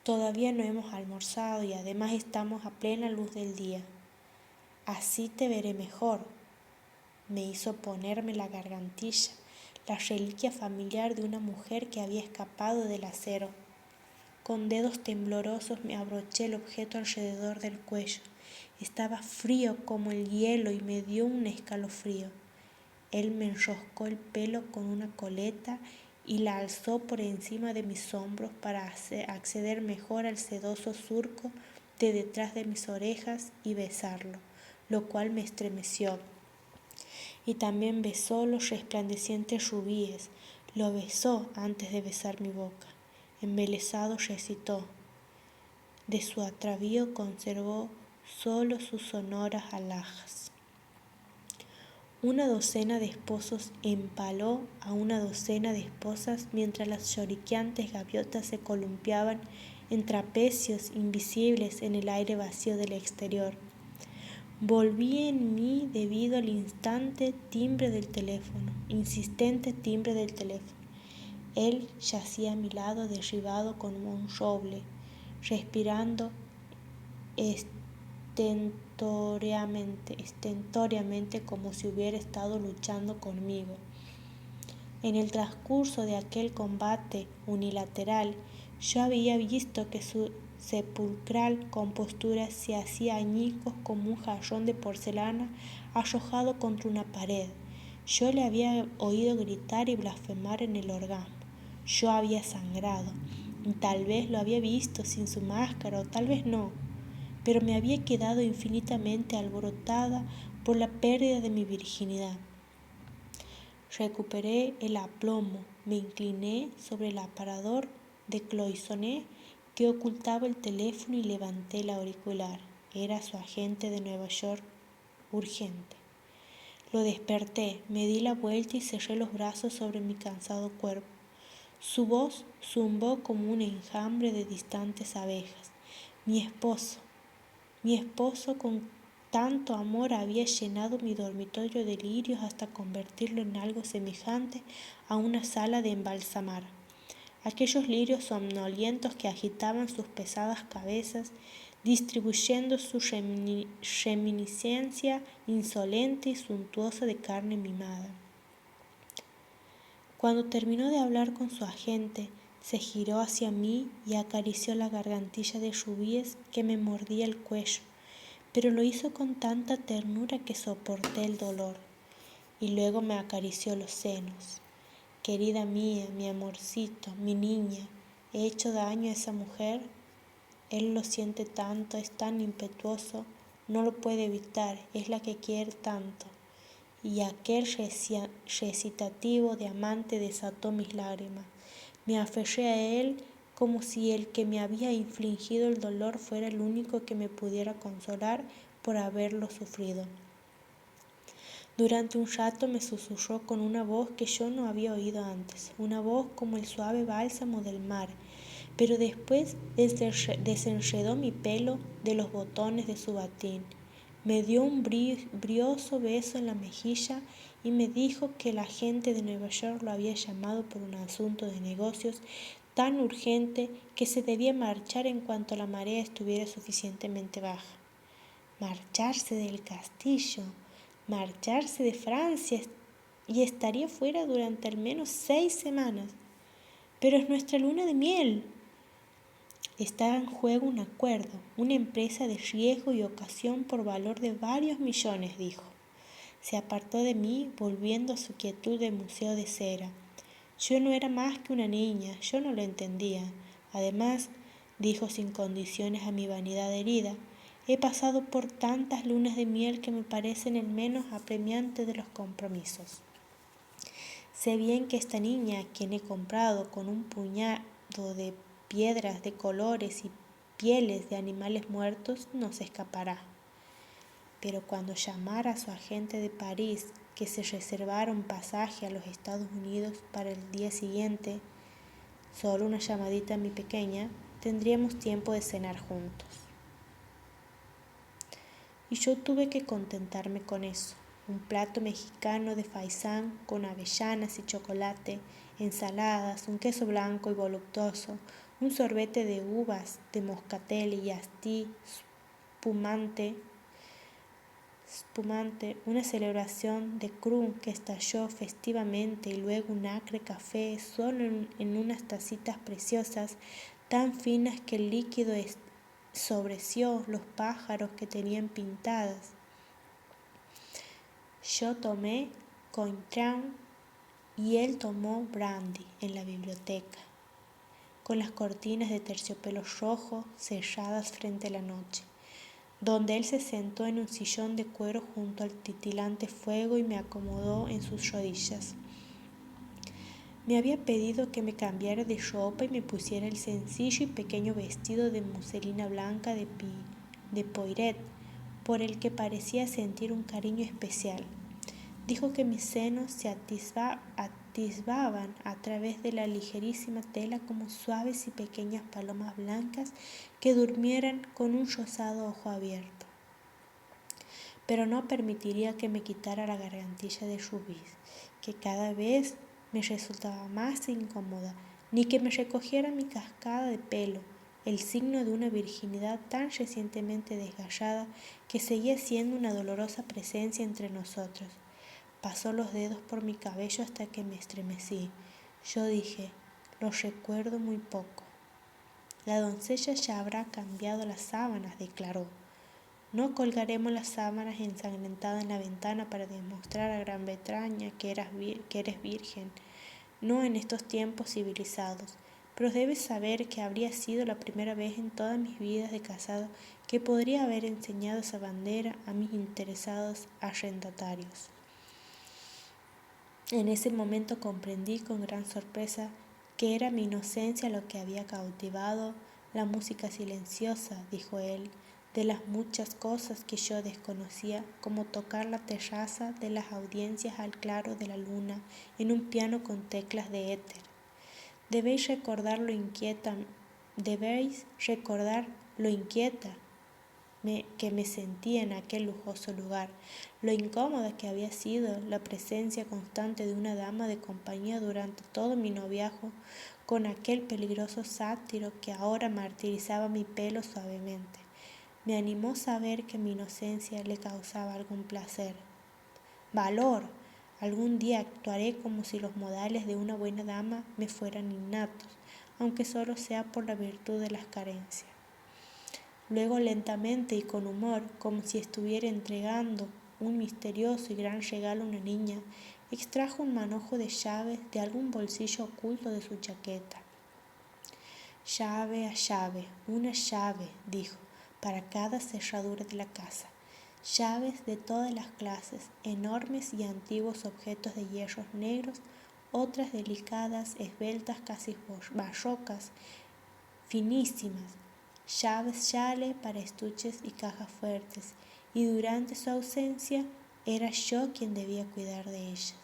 Todavía no hemos almorzado y además estamos a plena luz del día. Así te veré mejor. Me hizo ponerme la gargantilla, la reliquia familiar de una mujer que había escapado del acero. Con dedos temblorosos me abroché el objeto alrededor del cuello. Estaba frío como el hielo y me dio un escalofrío. Él me enroscó el pelo con una coleta y la alzó por encima de mis hombros para acceder mejor al sedoso surco de detrás de mis orejas y besarlo, lo cual me estremeció. Y también besó los resplandecientes rubíes. Lo besó antes de besar mi boca. Embelesado recitó. De su atavío conservó solo sus sonoras alhajas. Una docena de esposos empaló a una docena de esposas mientras las lloriqueantes gaviotas se columpiaban en trapecios invisibles en el aire vacío del exterior. Volví en mí debido al insistente timbre del teléfono. Él yacía a mi lado derribado como un roble, respirando estentóreamente como si hubiera estado luchando conmigo. En el transcurso de aquel combate unilateral, yo había visto que su sepulcral compostura se hacía añicos como un jarrón de porcelana arrojado contra una pared. Yo le había oído gritar y blasfemar en el orgasmo. Yo había sangrado. Tal vez lo había visto sin su máscara o tal vez no, pero me había quedado infinitamente alborotada por la pérdida de mi virginidad. Recuperé el aplomo, me incliné sobre el aparador de cloisonné que ocultaba el teléfono y levanté el auricular. Era su agente de Nueva York, urgente. Lo desperté, me di la vuelta y cerré los brazos sobre mi cansado cuerpo. Su voz zumbó como un enjambre de distantes abejas. Mi esposo con tanto amor había llenado mi dormitorio de lirios hasta convertirlo en algo semejante a una sala de embalsamar. Aquellos lirios somnolientos que agitaban sus pesadas cabezas, distribuyendo su reminiscencia insolente y suntuosa de carne mimada. Cuando terminó de hablar con su agente, se giró hacia mí y acarició la gargantilla de rubíes que me mordía el cuello, pero lo hizo con tanta ternura que soporté el dolor. y luego me acarició los senos. Querida mía, mi amorcito, mi niña, ¿he hecho daño a esa mujer? Él lo siente tanto, es tan impetuoso, no lo puede evitar, es la que quiere tanto. Y aquel recitativo de amante desató mis lágrimas. Me aferré a él como si el que me había infligido el dolor fuera el único que me pudiera consolar por haberlo sufrido. Durante un rato me susurró con una voz que yo no había oído antes, una voz como el suave bálsamo del mar, pero después desenredó mi pelo de los botones de su batín, me dio un brioso beso en la mejilla y me dijo que la gente de Nueva York lo había llamado por un asunto de negocios tan urgente que se debía marchar en cuanto la marea estuviera suficientemente baja. Marcharse del castillo, marcharse de Francia, y estaría fuera durante al menos 6 semanas. Pero es nuestra luna de miel. Está en juego un acuerdo, una empresa de riesgo y ocasión por valor de varios millones, dijo. Se apartó de mí, volviendo a su quietud de museo de cera. Yo no era más que una niña, yo no lo entendía. Además, dijo sin condiciones a mi vanidad herida, he pasado por tantas lunas de miel que me parecen el menos apremiante de los compromisos. Sé bien que esta niña, a quien he comprado con un puñado de piedras de colores y pieles de animales muertos, no se escapará. Pero cuando llamara a su agente de París, que se reservara un pasaje a los Estados Unidos para el día siguiente, solo una llamadita a mi pequeña, tendríamos tiempo de cenar juntos. Y yo tuve que contentarme con eso. Un plato mexicano de faisán con avellanas y chocolate, ensaladas, un queso blanco y voluptuoso, un sorbete de uvas, de moscatel y astí espumante, una celebración de Krum que estalló festivamente y luego un acre café solo en unas tacitas preciosas, tan finas que el líquido sobreció los pájaros que tenían pintadas. Yo tomé Cointreau y él tomó brandy en la biblioteca, con las cortinas de terciopelo rojo cerradas frente a la noche, donde él se sentó en un sillón de cuero junto al titilante fuego y me acomodó en sus rodillas. Me había pedido que me cambiara de ropa y me pusiera el sencillo y pequeño vestido de muselina blanca de Poiret, por el que parecía sentir un cariño especial. Dijo que mis senos se atisbaban a través de la ligerísima tela como suaves y pequeñas palomas blancas que durmieran con un rosado ojo abierto. Pero no permitiría que me quitara la gargantilla de rubí, que cada vez me resultaba más incómoda, ni que me recogiera mi cascada de pelo, el signo de una virginidad tan recientemente desgallada que seguía siendo una dolorosa presencia entre nosotros. Pasó los dedos por mi cabello hasta que me estremecí. Yo dije, lo recuerdo muy poco. La doncella ya habrá cambiado las sábanas, declaró. No colgaremos las sábanas ensangrentadas en la ventana para demostrar a Gran Bretaña que eres virgen, no en estos tiempos civilizados, pero debes saber que habría sido la primera vez en todas mis vidas de casado que podría haber enseñado esa bandera a mis interesados arrendatarios. En ese momento comprendí con gran sorpresa que era mi inocencia lo que había cautivado, la música silenciosa, dijo él, de las muchas cosas que yo desconocía, como tocar la terraza de las audiencias al claro de la luna en un piano con teclas de éter. Debéis recordar lo inquieta que me sentía en aquel lujoso lugar, lo incómoda que había sido la presencia constante de una dama de compañía durante todo mi noviazgo con aquel peligroso sátiro que ahora martirizaba mi pelo suavemente. Me animó saber que mi inocencia le causaba algún placer. ¡Valor! Algún día actuaré como si los modales de una buena dama me fueran innatos, aunque solo sea por la virtud de las carencias. Luego lentamente y con humor, como si estuviera entregando un misterioso y gran regalo a una niña, extrajo un manojo de llaves de algún bolsillo oculto de su chaqueta. Llave a llave, una llave, dijo, para cada cerradura de la casa. Llaves de todas las clases, enormes y antiguos objetos de hierros negros, otras delicadas, esbeltas, casi barrocas, finísimas, llaves yale para estuches y cajas fuertes, y durante su ausencia era yo quien debía cuidar de ellas.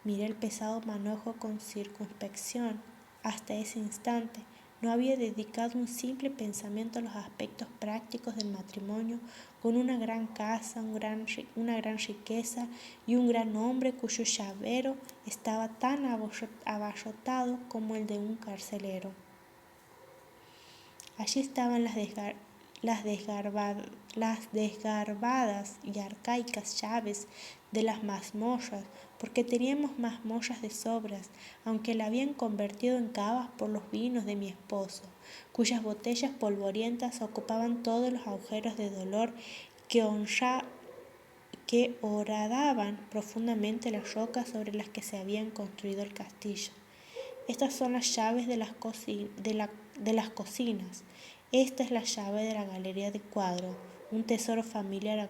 Miré el pesado manojo con circunspección. Hasta ese instante no había dedicado un simple pensamiento a los aspectos prácticos del matrimonio con una gran casa, una gran riqueza y un gran hombre cuyo llavero estaba tan abarrotado como el de un carcelero. Allí estaban las desgarbadas y arcaicas llaves de las mazmorras, porque teníamos mazmorras de sobras, aunque la habían convertido en cavas por los vinos de mi esposo, cuyas botellas polvorientas ocupaban todos los agujeros de dolor que horadaban profundamente las rocas sobre las que se habían construido el castillo. Estas son las llaves de las cocinas. Esta es la llave de la galería de cuadros, un tesoro familiar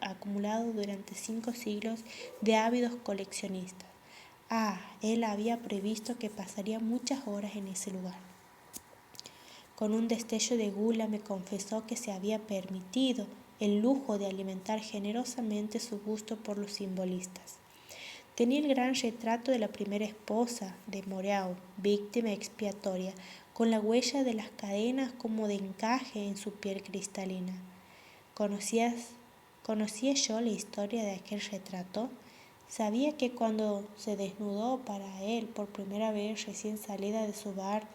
acumulado durante 5 siglos de ávidos coleccionistas. Él había previsto que pasaría muchas horas en ese lugar. Con un destello de gula me confesó que se había permitido el lujo de alimentar generosamente su gusto por los simbolistas. Tenía el gran retrato de la primera esposa de Moreau, víctima expiatoria, con la huella de las cadenas como de encaje en su piel cristalina. ¿Conocía yo la historia de aquel retrato? Sabía que cuando se desnudó para él por primera vez recién salida de su bar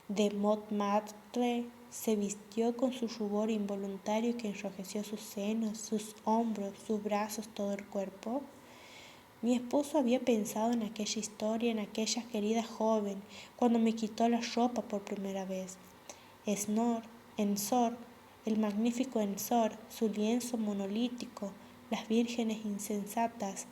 de Montmartre, se vistió con su rubor involuntario que enrojeció sus senos, sus hombros, sus brazos, todo el cuerpo. Mi esposo había pensado en aquella historia, en aquella querida joven, cuando me quitó la ropa por primera vez. Ensor, el magnífico Ensor, su lienzo monolítico, las vírgenes insensatas,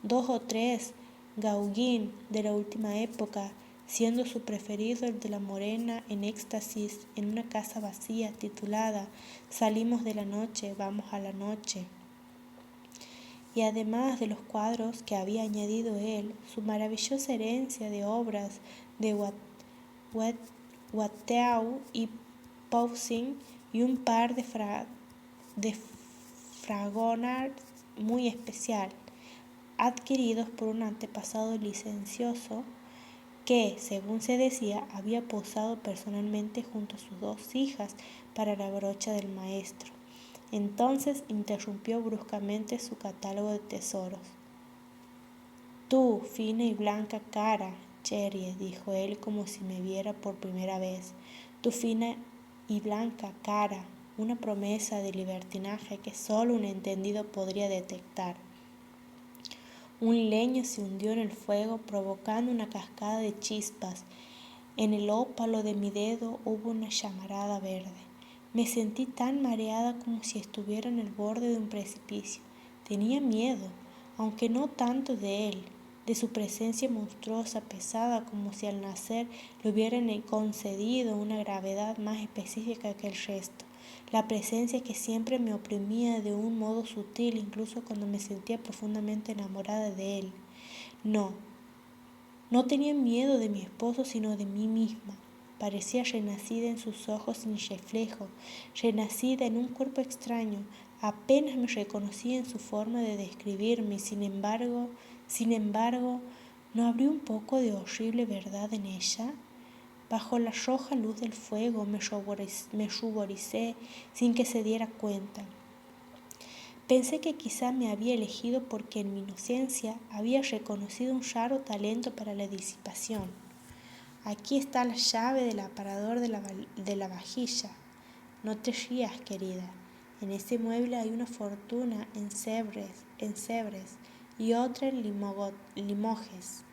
2 o 3 Gauguin de la última época, siendo su preferido el de la morena en éxtasis en una casa vacía titulada Salimos de la noche, vamos a la noche. Y además de los cuadros que había añadido él, su maravillosa herencia de obras de Watteau y Poussin y un par de Fragonard muy especial, adquiridos por un antepasado licencioso que, según se decía, había posado personalmente junto a sus 2 hijas para la brocha del maestro. Entonces interrumpió bruscamente su catálogo de tesoros. Tú, fina y blanca cara, Cherry, dijo él como si me viera por primera vez. Tu fina y blanca cara, una promesa de libertinaje que solo un entendido podría detectar. Un leño se hundió en el fuego provocando una cascada de chispas. En el ópalo de mi dedo hubo una llamarada verde. Me sentí tan mareada como si estuviera en el borde de un precipicio. Tenía miedo, aunque no tanto de él, de su presencia monstruosa, pesada, como si al nacer le hubieran concedido una gravedad más específica que el resto. La presencia que siempre me oprimía de un modo sutil, incluso cuando me sentía profundamente enamorada de él. No tenía miedo de mi esposo, sino de mí misma. Parecía renacida en sus ojos sin reflejo, renacida en un cuerpo extraño. Apenas me reconocía en su forma de describirme y sin embargo, ¿no habría un poco de horrible verdad en ella? Bajo la roja luz del fuego me ruboricé sin que se diera cuenta. Pensé que quizá me había elegido porque en mi inocencia había reconocido un raro talento para la disipación. Aquí está la llave del aparador de la vajilla. No te rías, querida. En ese mueble hay una fortuna en Sèvres y otra en Limoges.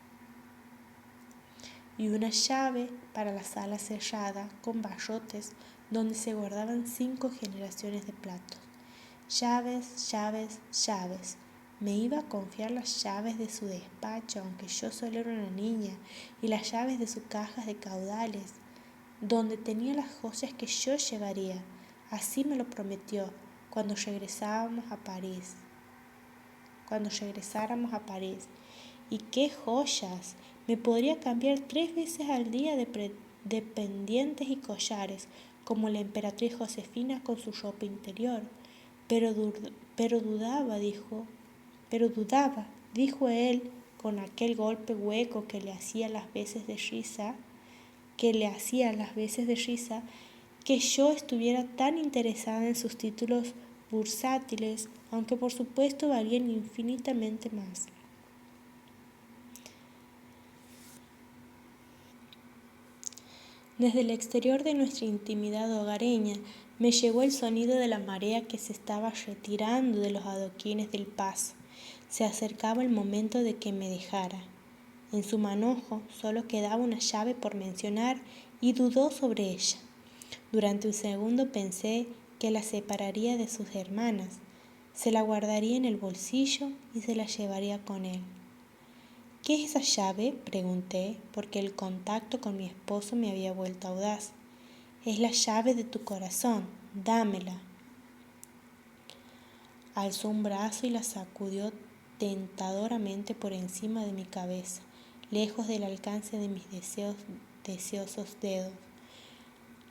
Y una llave para la sala cerrada con barrotes donde se guardaban 5 generaciones de platos. Llaves, llaves, llaves. me iba a confiar las llaves de su despacho, aunque yo solo era una niña, y las llaves de sus cajas de caudales, donde tenía las joyas que yo llevaría. Así me lo prometió cuando regresáramos a París. ¿Y qué joyas! Me podría cambiar 3 veces al día de pendientes y collares, como la emperatriz Josefina con su ropa interior. Pero dudaba, dijo él con aquel golpe hueco que le hacía las veces de risa, que yo estuviera tan interesada en sus títulos bursátiles, aunque por supuesto valían infinitamente más. Desde el exterior de nuestra intimidad hogareña me llegó el sonido de la marea que se estaba retirando de los adoquines del paso. Se acercaba el momento de que me dejara. En su manojo solo quedaba una llave por mencionar y dudó sobre ella. Durante un segundo pensé que la separaría de sus hermanas, se la guardaría en el bolsillo y se la llevaría con él. ¿Qué es esa llave?, pregunté, porque el contacto con mi esposo me había vuelto audaz. Es la llave de tu corazón, dámela. Alzó un brazo y la sacudió tentadoramente por encima de mi cabeza, lejos del alcance de mis deseosos dedos.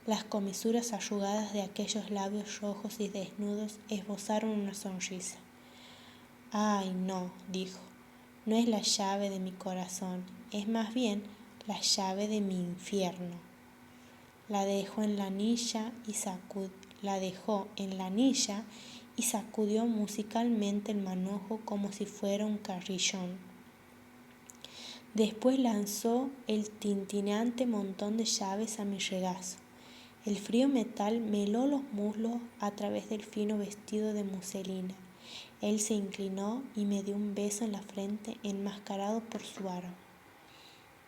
Las comisuras arrugadas de aquellos labios rojos y desnudos esbozaron una sonrisa. «Ay, no», dijo, «no es la llave de mi corazón, es más bien la llave de mi infierno». La dejó en la anilla y sacudió musicalmente el manojo como si fuera un carrillón. Después lanzó el tintineante montón de llaves a mi regazo. El frío metal me heló los muslos a través del fino vestido de muselina. Él se inclinó y me dio un beso en la frente enmascarado por su aro.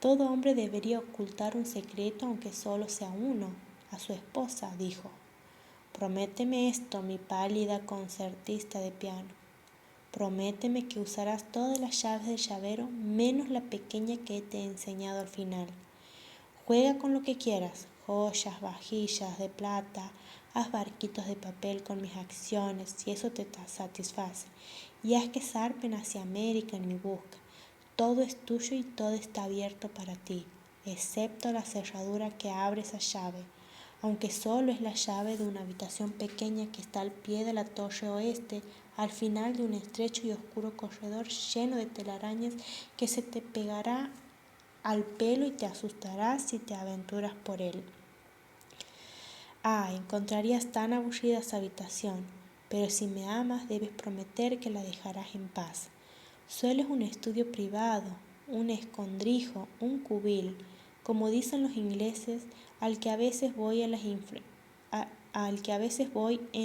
Todo hombre debería ocultar un secreto aunque solo sea uno, a su esposa, dijo. Prométeme esto, mi pálida concertista de piano. Prométeme que usarás todas las llaves del llavero menos la pequeña que te he enseñado al final. Juega con lo que quieras, joyas, vajillas de plata, haz barquitos de papel con mis acciones si eso te satisface, y haz que zarpen hacia América en mi busca. Todo es tuyo y todo está abierto para ti, excepto la cerradura que abre esa llave, aunque solo es la llave de una habitación pequeña que está al pie de la torre oeste, al final de un estrecho y oscuro corredor lleno de telarañas que se te pegará al pelo y te asustarás si te aventuras por él. Encontrarías tan aburrida esa habitación, pero si me amas debes prometer que la dejarás en paz. Solo es un estudio privado, un escondrijo, un cubil, como dicen los ingleses, al que a veces voy en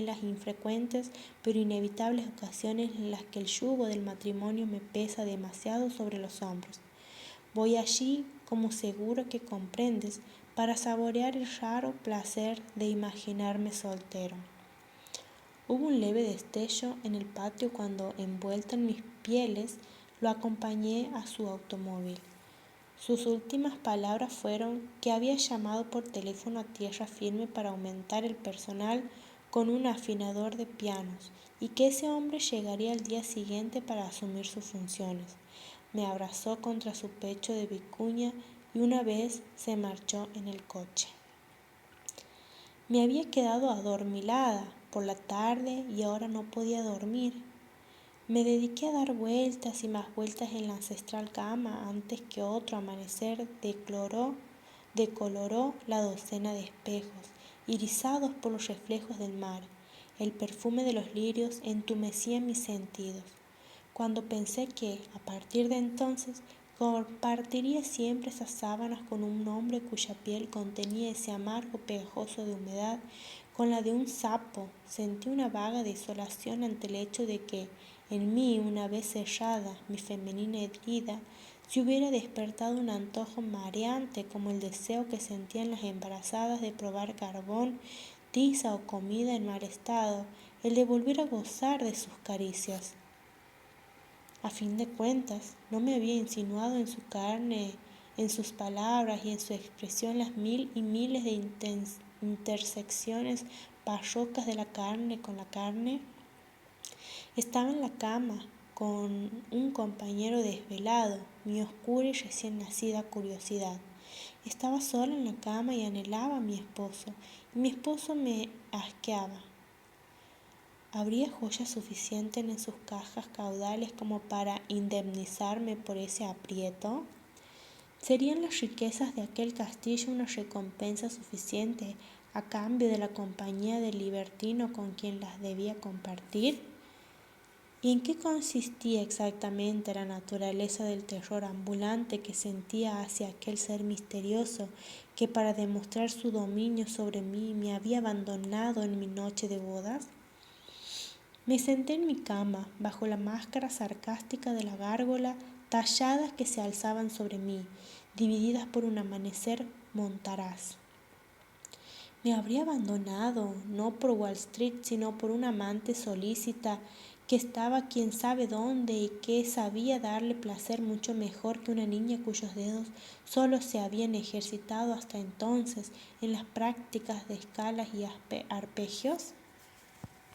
las infrecuentes pero inevitables ocasiones en las que el yugo del matrimonio me pesa demasiado sobre los hombros. Voy allí, como seguro que comprendes, para saborear el raro placer de imaginarme soltero. Hubo un leve destello en el patio cuando, envuelto en mis pieles, lo acompañé a su automóvil. Sus últimas palabras fueron que había llamado por teléfono a tierra firme para aumentar el personal con un afinador de pianos y que ese hombre llegaría al día siguiente para asumir sus funciones. Me abrazó contra su pecho de vicuña y una vez se marchó en el coche. Me había quedado adormilada por la tarde y ahora no podía dormir. Me dediqué a dar vueltas y más vueltas en la ancestral cama antes que otro amanecer decoloró la docena de espejos, irisados por los reflejos del mar. El perfume de los lirios entumecía mis sentidos. Cuando pensé que, a partir de entonces, compartiría siempre esas sábanas con un hombre cuya piel contenía ese amargo pegajoso de humedad, con la de un sapo, sentí una vaga desolación ante el hecho de que, en mí, una vez cerrada, mi femenina herida, se hubiera despertado un antojo mareante como el deseo que sentían las embarazadas de probar carbón, tiza o comida en mal estado, el de volver a gozar de sus caricias. A fin de cuentas, no me había insinuado en su carne, en sus palabras y en su expresión las mil y miles de intersecciones barrocas de la carne con la carne. Estaba en la cama con un compañero desvelado, mi oscura y recién nacida curiosidad. Estaba sola en la cama y anhelaba a mi esposo, y mi esposo me asqueaba. ¿Habría joyas suficientes en sus cajas caudales como para indemnizarme por ese aprieto? ¿Serían las riquezas de aquel castillo una recompensa suficiente a cambio de la compañía del libertino con quien las debía compartir? ¿Y en qué consistía exactamente la naturaleza del terror ambulante que sentía hacia aquel ser misterioso que para demostrar su dominio sobre mí me había abandonado en mi noche de bodas? Me senté en mi cama, bajo la máscara sarcástica de la gárgola, talladas que se alzaban sobre mí, divididas por un amanecer montaraz. Me habría abandonado, no por Wall Street, sino por una amante solícita que estaba quién sabe dónde y que sabía darle placer mucho mejor que una niña cuyos dedos solo se habían ejercitado hasta entonces en las prácticas de escalas y arpegios.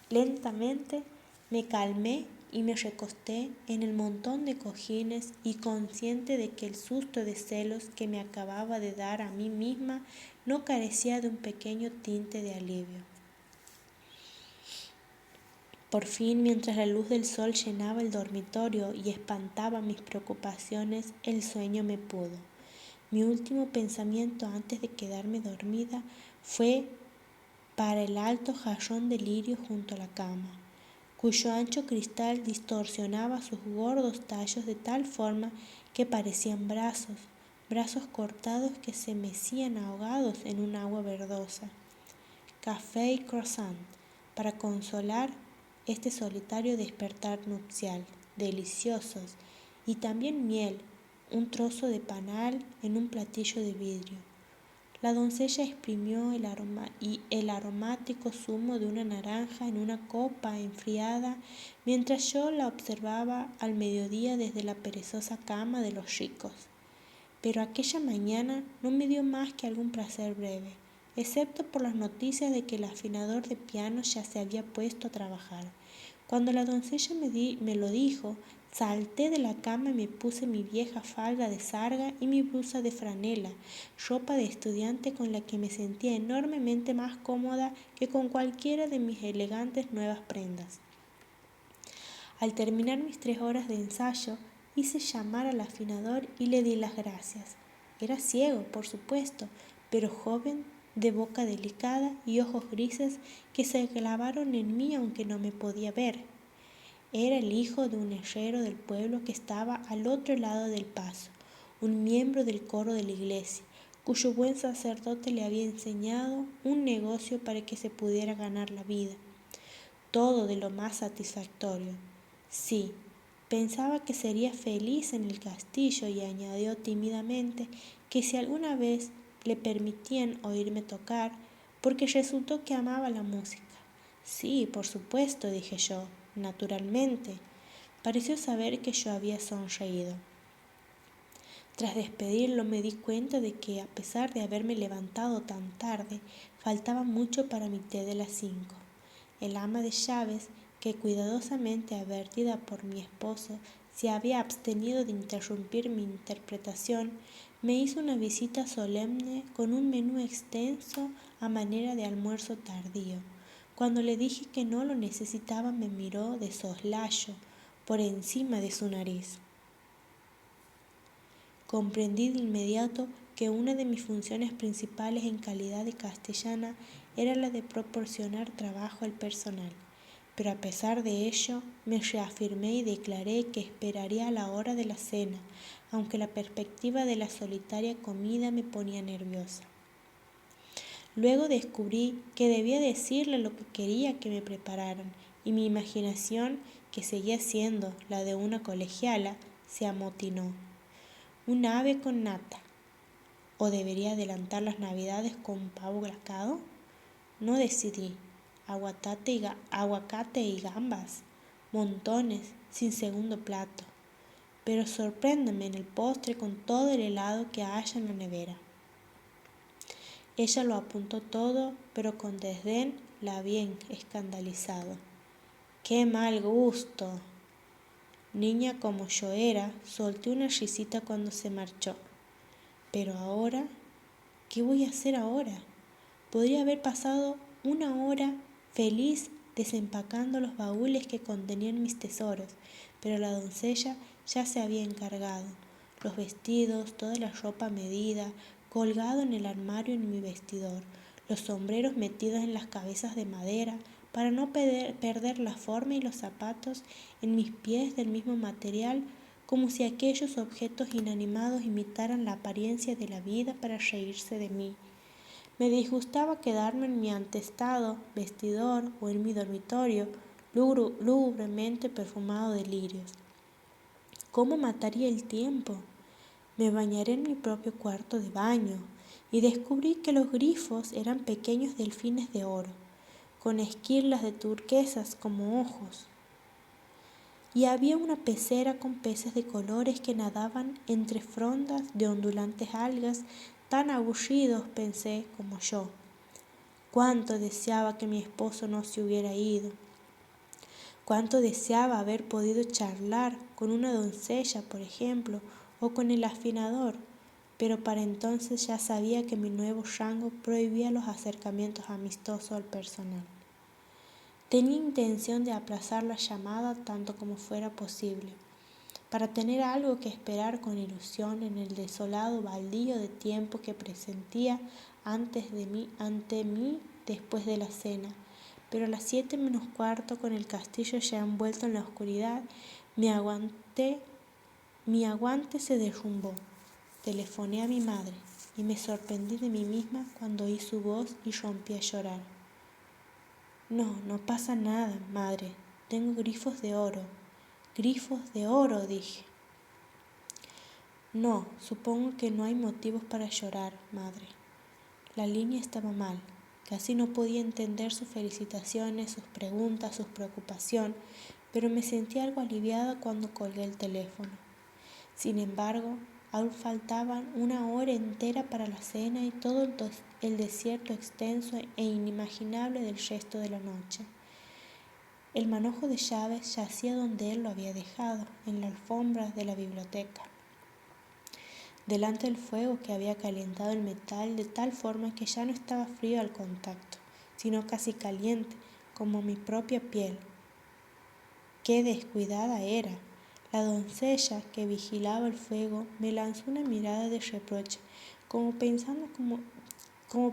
Lentamente me calmé y me recosté en el montón de cojines y consciente de que el susto de celos que me acababa de dar a mí misma no carecía de un pequeño tinte de alivio. Por fin, mientras la luz del sol llenaba el dormitorio y espantaba mis preocupaciones, el sueño me pudo. Mi último pensamiento antes de quedarme dormida fue para el alto jarrón de lirio junto a la cama, cuyo ancho cristal distorsionaba sus gordos tallos de tal forma que parecían brazos cortados que se mecían ahogados en un agua verdosa. Café y croissant, para consolar este solitario despertar nupcial, deliciosos, y también miel, un trozo de panal en un platillo de vidrio. La doncella exprimió el aromático zumo de una naranja en una copa enfriada mientras yo la observaba al mediodía desde la perezosa cama de los ricos. Pero aquella mañana no me dio más que algún placer breve, excepto por las noticias de que el afinador de piano ya se había puesto a trabajar. Cuando la doncella me lo dijo, salté de la cama y me puse mi vieja falda de sarga y mi blusa de franela, ropa de estudiante con la que me sentía enormemente más cómoda que con cualquiera de mis elegantes nuevas prendas. Al terminar mis 3 horas de ensayo, hice llamar al afinador y le di las gracias. Era ciego, por supuesto, pero joven, de boca delicada y ojos grises que se clavaron en mí aunque no me podía ver. Era el hijo de un herrero del pueblo que estaba al otro lado del paso, un miembro del coro de la iglesia, cuyo buen sacerdote le había enseñado un negocio para que se pudiera ganar la vida. Todo de lo más satisfactorio. Sí, pensaba que sería feliz en el castillo y añadió tímidamente que si alguna vez le permitían oírme tocar, porque resultó que amaba la música. Sí, por supuesto, dije yo, naturalmente. Pareció saber que yo había sonreído. Tras despedirlo me di cuenta de que, a pesar de haberme levantado tan tarde, faltaba mucho para mi té de las 5. El ama de llaves, que cuidadosamente advertida por mi esposo se había abstenido de interrumpir mi interpretación, me hizo una visita solemne con un menú extenso a manera de almuerzo tardío. Cuando le dije que no lo necesitaba, me miró de soslayo por encima de su nariz. Comprendí de inmediato que una de mis funciones principales en calidad de castellana era la de proporcionar trabajo al personal, pero a pesar de ello me reafirmé y declaré que esperaría a la hora de la cena, aunque la perspectiva de la solitaria comida me ponía nerviosa. Luego descubrí que debía decirle lo que quería que me prepararan, y mi imaginación, que seguía siendo la de una colegiala, se amotinó. Un ave con nata. ¿O debería adelantar las navidades con pavo glacado? No decidí. Aguacate y gambas. Montones, sin segundo plato. pero sorpréndeme en el postre con todo el helado que haya en la nevera. Ella lo apuntó todo, pero con desdén la había escandalizado. ¡Qué mal gusto! Niña como yo era, solté una risita cuando se marchó. Pero ahora, ¿qué voy a hacer ahora? Podría haber pasado una hora feliz desempacando los baúles que contenían mis tesoros, pero la doncella ya se había encargado. Los vestidos, toda la ropa medida, colgado en el armario en mi vestidor, los sombreros metidos en las cabezas de madera, para no perder la forma, y los zapatos en mis pies del mismo material, como si aquellos objetos inanimados imitaran la apariencia de la vida para reírse de mí. Me disgustaba quedarme en mi antestado vestidor o en mi dormitorio, lúgubremente perfumado de lirios. ¿Cómo mataría el tiempo? Me bañaré en mi propio cuarto de baño, y descubrí que los grifos eran pequeños delfines de oro, con esquirlas de turquesas como ojos. Y había una pecera con peces de colores que nadaban entre frondas de ondulantes algas, tan aburridos, pensé, como yo. Cuánto deseaba que mi esposo no se hubiera ido. Cuánto deseaba haber podido charlar con una doncella, por ejemplo, o con el afinador, pero para entonces ya sabía que mi nuevo rango prohibía los acercamientos amistosos al personal. Tenía intención de aplazar la llamada tanto como fuera posible, para tener algo que esperar con ilusión en el desolado baldío de tiempo que presentía ante mí después de la cena. Pero a las 7 menos cuarto, con el castillo ya envuelto en la oscuridad, mi aguante se derrumbó. Telefoné a mi madre y me sorprendí de mí misma cuando oí su voz y rompí a llorar. No pasa nada, madre. Tengo grifos de oro. Grifos de oro, dije. No, supongo que no hay motivos para llorar, madre. La línea estaba mal. Casi no podía entender sus felicitaciones, sus preguntas, sus preocupaciones, pero me sentí algo aliviada cuando colgué el teléfono. Sin embargo, aún faltaban una hora entera para la cena y todo el desierto extenso e inimaginable del resto de la noche. El manojo de llaves yacía donde él lo había dejado, en la alfombra de la biblioteca, delante del fuego que había calentado el metal de tal forma que ya no estaba frío al contacto, sino casi caliente, como mi propia piel. ¡Qué descuidada era! La doncella que vigilaba el fuego me lanzó una mirada de reproche, como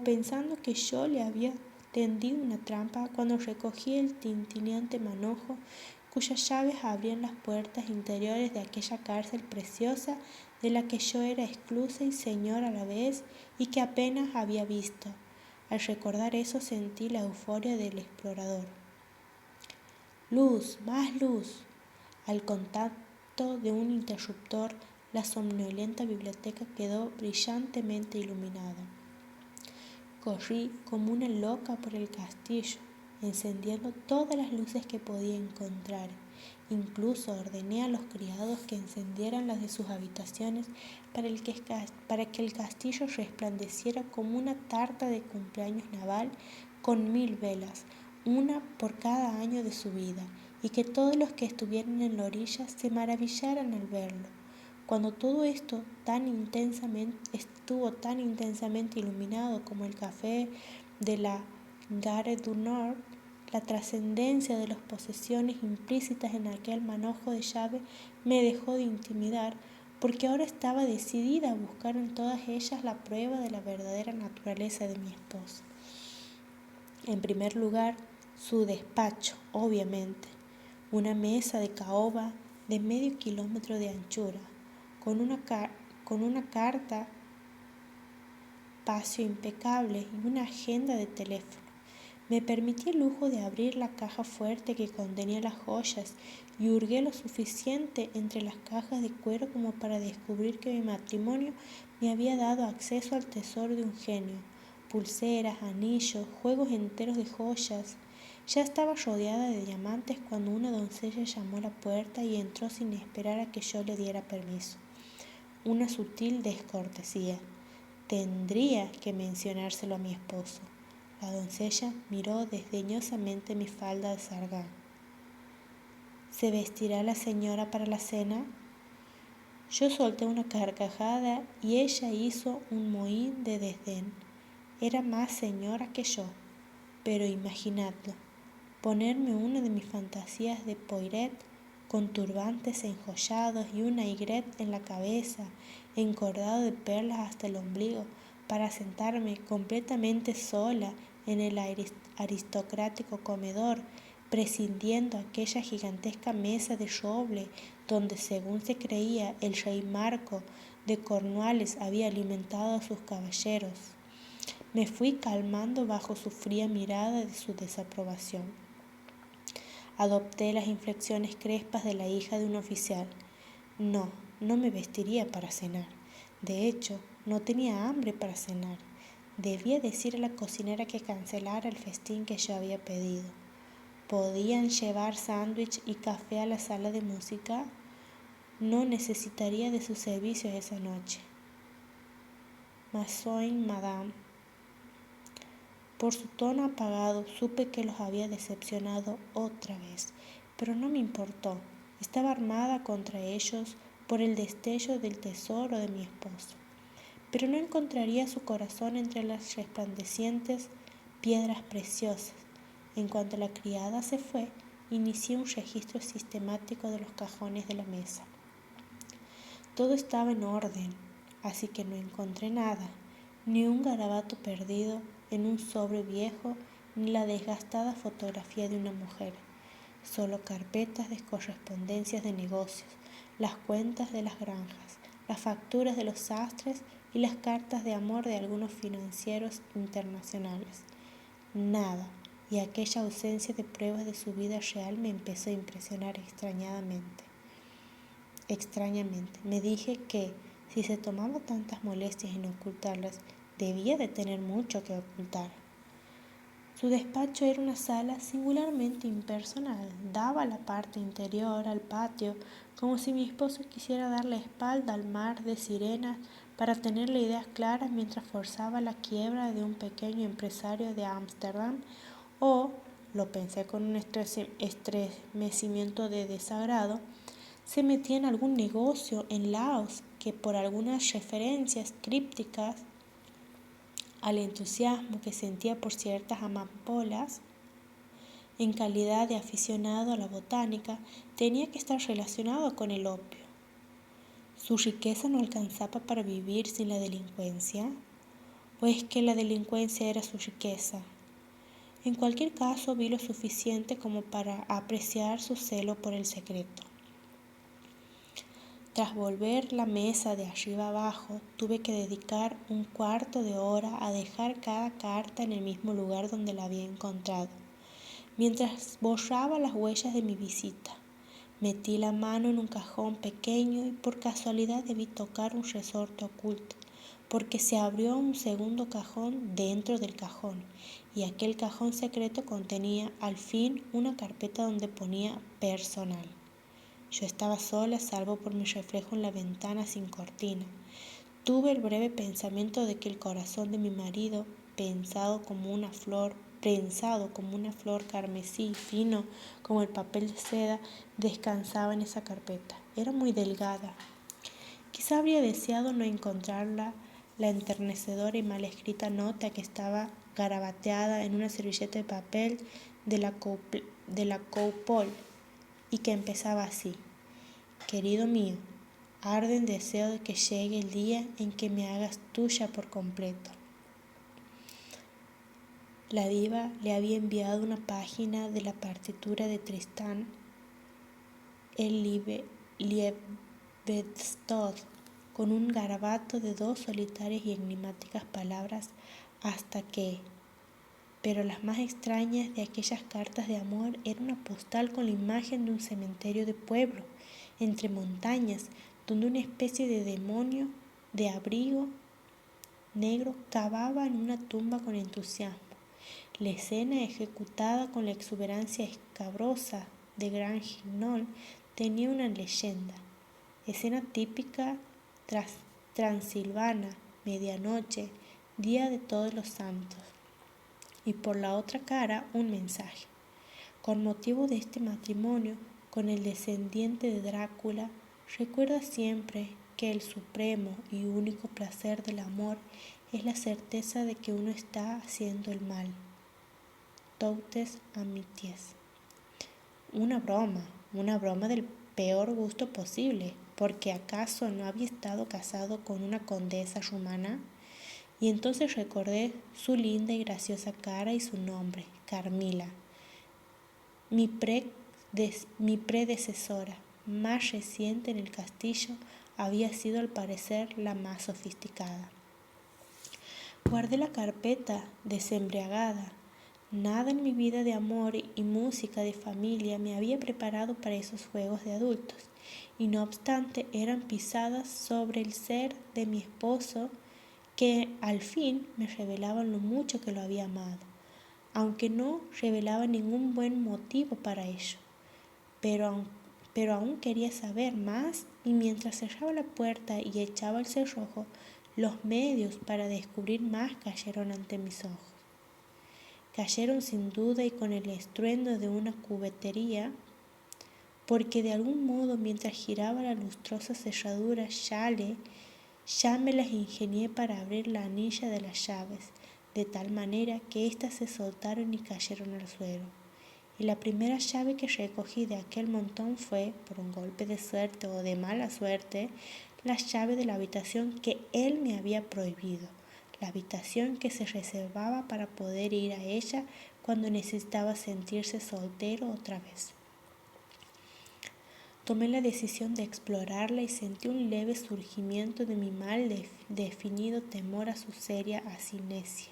pensando que yo le había tendido una trampa, cuando recogí el tintineante manojo cuyas llaves abrían las puertas interiores de aquella cárcel preciosa de la que yo era esclusa y señor a la vez, y que apenas había visto. Al recordar eso sentí la euforia del explorador. Luz, más luz. Al contacto de un interruptor, la somnolienta biblioteca quedó brillantemente iluminada. Corrí como una loca por el castillo, encendiendo todas las luces que podía encontrar. Incluso ordené a los criados que encendieran las de sus habitaciones para que el castillo resplandeciera como una tarta de cumpleaños naval con 1000 velas, una por cada año de su vida, y que todos los que estuvieran en la orilla se maravillaran al verlo. Cuando todo esto estuvo tan intensamente iluminado como el café de la Gare du Nord, la trascendencia de las posesiones implícitas en aquel manojo de llave me dejó de intimidar, porque ahora estaba decidida a buscar en todas ellas la prueba de la verdadera naturaleza de mi esposo. En primer lugar, su despacho, obviamente, una mesa de caoba de medio kilómetro de anchura, con una carta pasio impecable y una agenda de teléfono. Me permití el lujo de abrir la caja fuerte que contenía las joyas y hurgué lo suficiente entre las cajas de cuero como para descubrir que mi matrimonio me había dado acceso al tesoro de un genio: pulseras, anillos, juegos enteros de joyas. Ya estaba rodeada de diamantes cuando una doncella llamó a la puerta y entró sin esperar a que yo le diera permiso. Una sutil descortesía. Tendría que mencionárselo a mi esposo. La doncella miró desdeñosamente mi falda de sargán. ¿Se vestirá la señora para la cena? Yo solté una carcajada y ella hizo un mohín de desdén. Era más señora que yo, pero imaginadlo, ponerme una de mis fantasías de Poiret, con turbantes enjollados y un aigret en la cabeza, encordado de perlas hasta el ombligo, para sentarme completamente sola en el aristocrático comedor, prescindiendo aquella gigantesca mesa de roble donde, según se creía, el rey Marco de Cornualles había alimentado a sus caballeros. Me fui calmando bajo su fría mirada de su desaprobación. Adopté las inflexiones crespas de la hija de un oficial. No me vestiría para cenar. De hecho, no tenía hambre para cenar. Debía decir a la cocinera que cancelara el festín que yo había pedido. ¿Podían llevar sándwich y café a la sala de música? No necesitaría de sus servicios esa noche. Masoin, madame. Por su tono apagado supe que los había decepcionado otra vez, pero no me importó. Estaba armada contra ellos por el destello del tesoro de mi esposo. Pero no encontraría su corazón entre las resplandecientes piedras preciosas. En cuanto la criada se fue, inicié un registro sistemático de los cajones de la mesa. Todo estaba en orden, así que no encontré nada, ni un garabato perdido en un sobre viejo, ni la desgastada fotografía de una mujer. Solo carpetas de correspondencias de negocios, las cuentas de las granjas, las facturas de los sastres y las cartas de amor de algunos financieros internacionales. Nada, y aquella ausencia de pruebas de su vida real me empezó a impresionar extrañamente. Me dije que, si se tomaba tantas molestias en ocultarlas, debía de tener mucho que ocultar. Su despacho era una sala singularmente impersonal. Daba a la parte interior, al patio, como si mi esposo quisiera dar la espalda al mar de sirenas para tenerle ideas claras mientras forzaba la quiebra de un pequeño empresario de Ámsterdam, o, lo pensé con un estremecimiento de desagrado, se metía en algún negocio en Laos que, por algunas referencias crípticas al entusiasmo que sentía por ciertas amapolas, en calidad de aficionado a la botánica, tenía que estar relacionado con el opio. ¿Su riqueza no alcanzaba para vivir sin la delincuencia? ¿O es que la delincuencia era su riqueza? En cualquier caso, vi lo suficiente como para apreciar su celo por el secreto. Tras volver la mesa de arriba abajo, tuve que dedicar un cuarto de hora a dejar cada carta en el mismo lugar donde la había encontrado. Mientras borraba las huellas de mi visita, metí la mano en un cajón pequeño y por casualidad debí tocar un resorte oculto, porque se abrió un segundo cajón dentro del cajón, y aquel cajón secreto contenía al fin una carpeta donde ponía personal. Yo estaba sola, salvo por mi reflejo en la ventana sin cortina. Tuve el breve pensamiento de que el corazón de mi marido, prensado como una flor carmesí fino como el papel de seda, descansaba en esa carpeta. Era muy delgada. Quizá habría deseado no encontrarla, la enternecedora y mal escrita nota que estaba garabateada en una servilleta de papel de la Coupole y que empezaba así: querido mío, arde en deseo de que llegue el día en que me hagas tuya por completo. La diva le había enviado una página de la partitura de Tristán el Liebestod con un garabato de 2 solitarias y enigmáticas palabras hasta que... Pero las más extrañas de aquellas cartas de amor era una postal con la imagen de un cementerio de pueblo, entre montañas, donde una especie de demonio de abrigo negro cavaba en una tumba con entusiasmo. La escena, ejecutada con la exuberancia escabrosa de Gran Guignol, tenía una leyenda. Escena típica transilvana, medianoche, día de todos los santos. Y por la otra cara un mensaje. Con motivo de este matrimonio con el descendiente de Drácula, recuerda siempre que el supremo y único placer del amor es la certeza de que uno está haciendo el mal. Toutes Amities. Una broma del peor gusto posible, porque ¿acaso no había estado casado con una condesa rumana? Y entonces recordé su linda y graciosa cara y su nombre, Carmila, mi predecesora, más reciente en el castillo, había sido al parecer la más sofisticada. Guardé la carpeta desembriagada. Nada en mi vida de amor y música de familia me había preparado para esos juegos de adultos, y no obstante eran pisadas sobre el ser de mi esposo que al fin me revelaban lo mucho que lo había amado, aunque no revelaba ningún buen motivo para ello. Pero aún quería saber más, y mientras cerraba la puerta y echaba el cerrojo, los medios para descubrir más cayeron ante mis ojos. Cayeron sin duda y con el estruendo de una cubetería, porque de algún modo mientras giraba la lustrosa cerradura ya me las ingenié para abrir la anilla de las llaves, de tal manera que éstas se soltaron y cayeron al suelo. Y la primera llave que recogí de aquel montón fue, por un golpe de suerte o de mala suerte, la llave de la habitación que él me había prohibido, la habitación que se reservaba para poder ir a ella cuando necesitaba sentirse soltero otra vez. Tomé la decisión de explorarla y sentí un leve surgimiento de mi mal definido temor a su seria asinesia.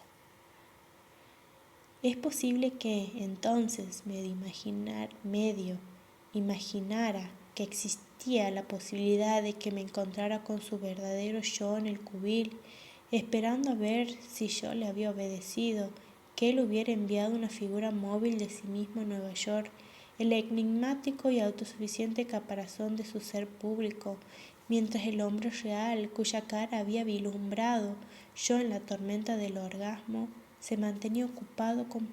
Es posible que entonces medio imaginara que existía la posibilidad de que me encontrara con su verdadero yo en el cubil, esperando a ver si yo le había obedecido, que él hubiera enviado una figura móvil de sí mismo a Nueva York, el enigmático y autosuficiente caparazón de su ser público, mientras el hombre real, cuya cara había vislumbrado yo en la tormenta del orgasmo, se mantenía ocupado con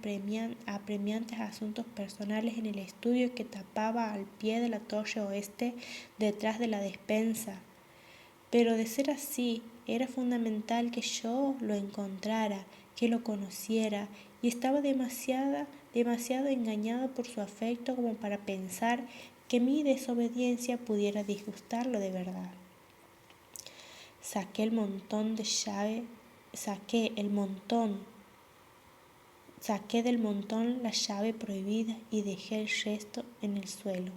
apremiantes asuntos personales en el estudio que tapaba al pie de la torre oeste detrás de la despensa. Pero de ser así, era fundamental que yo lo encontrara, que lo conociera, y estaba demasiado engañado por su afecto como para pensar que mi desobediencia pudiera disgustarlo de verdad. Saqué del montón la llave prohibida y dejé el resto en el suelo.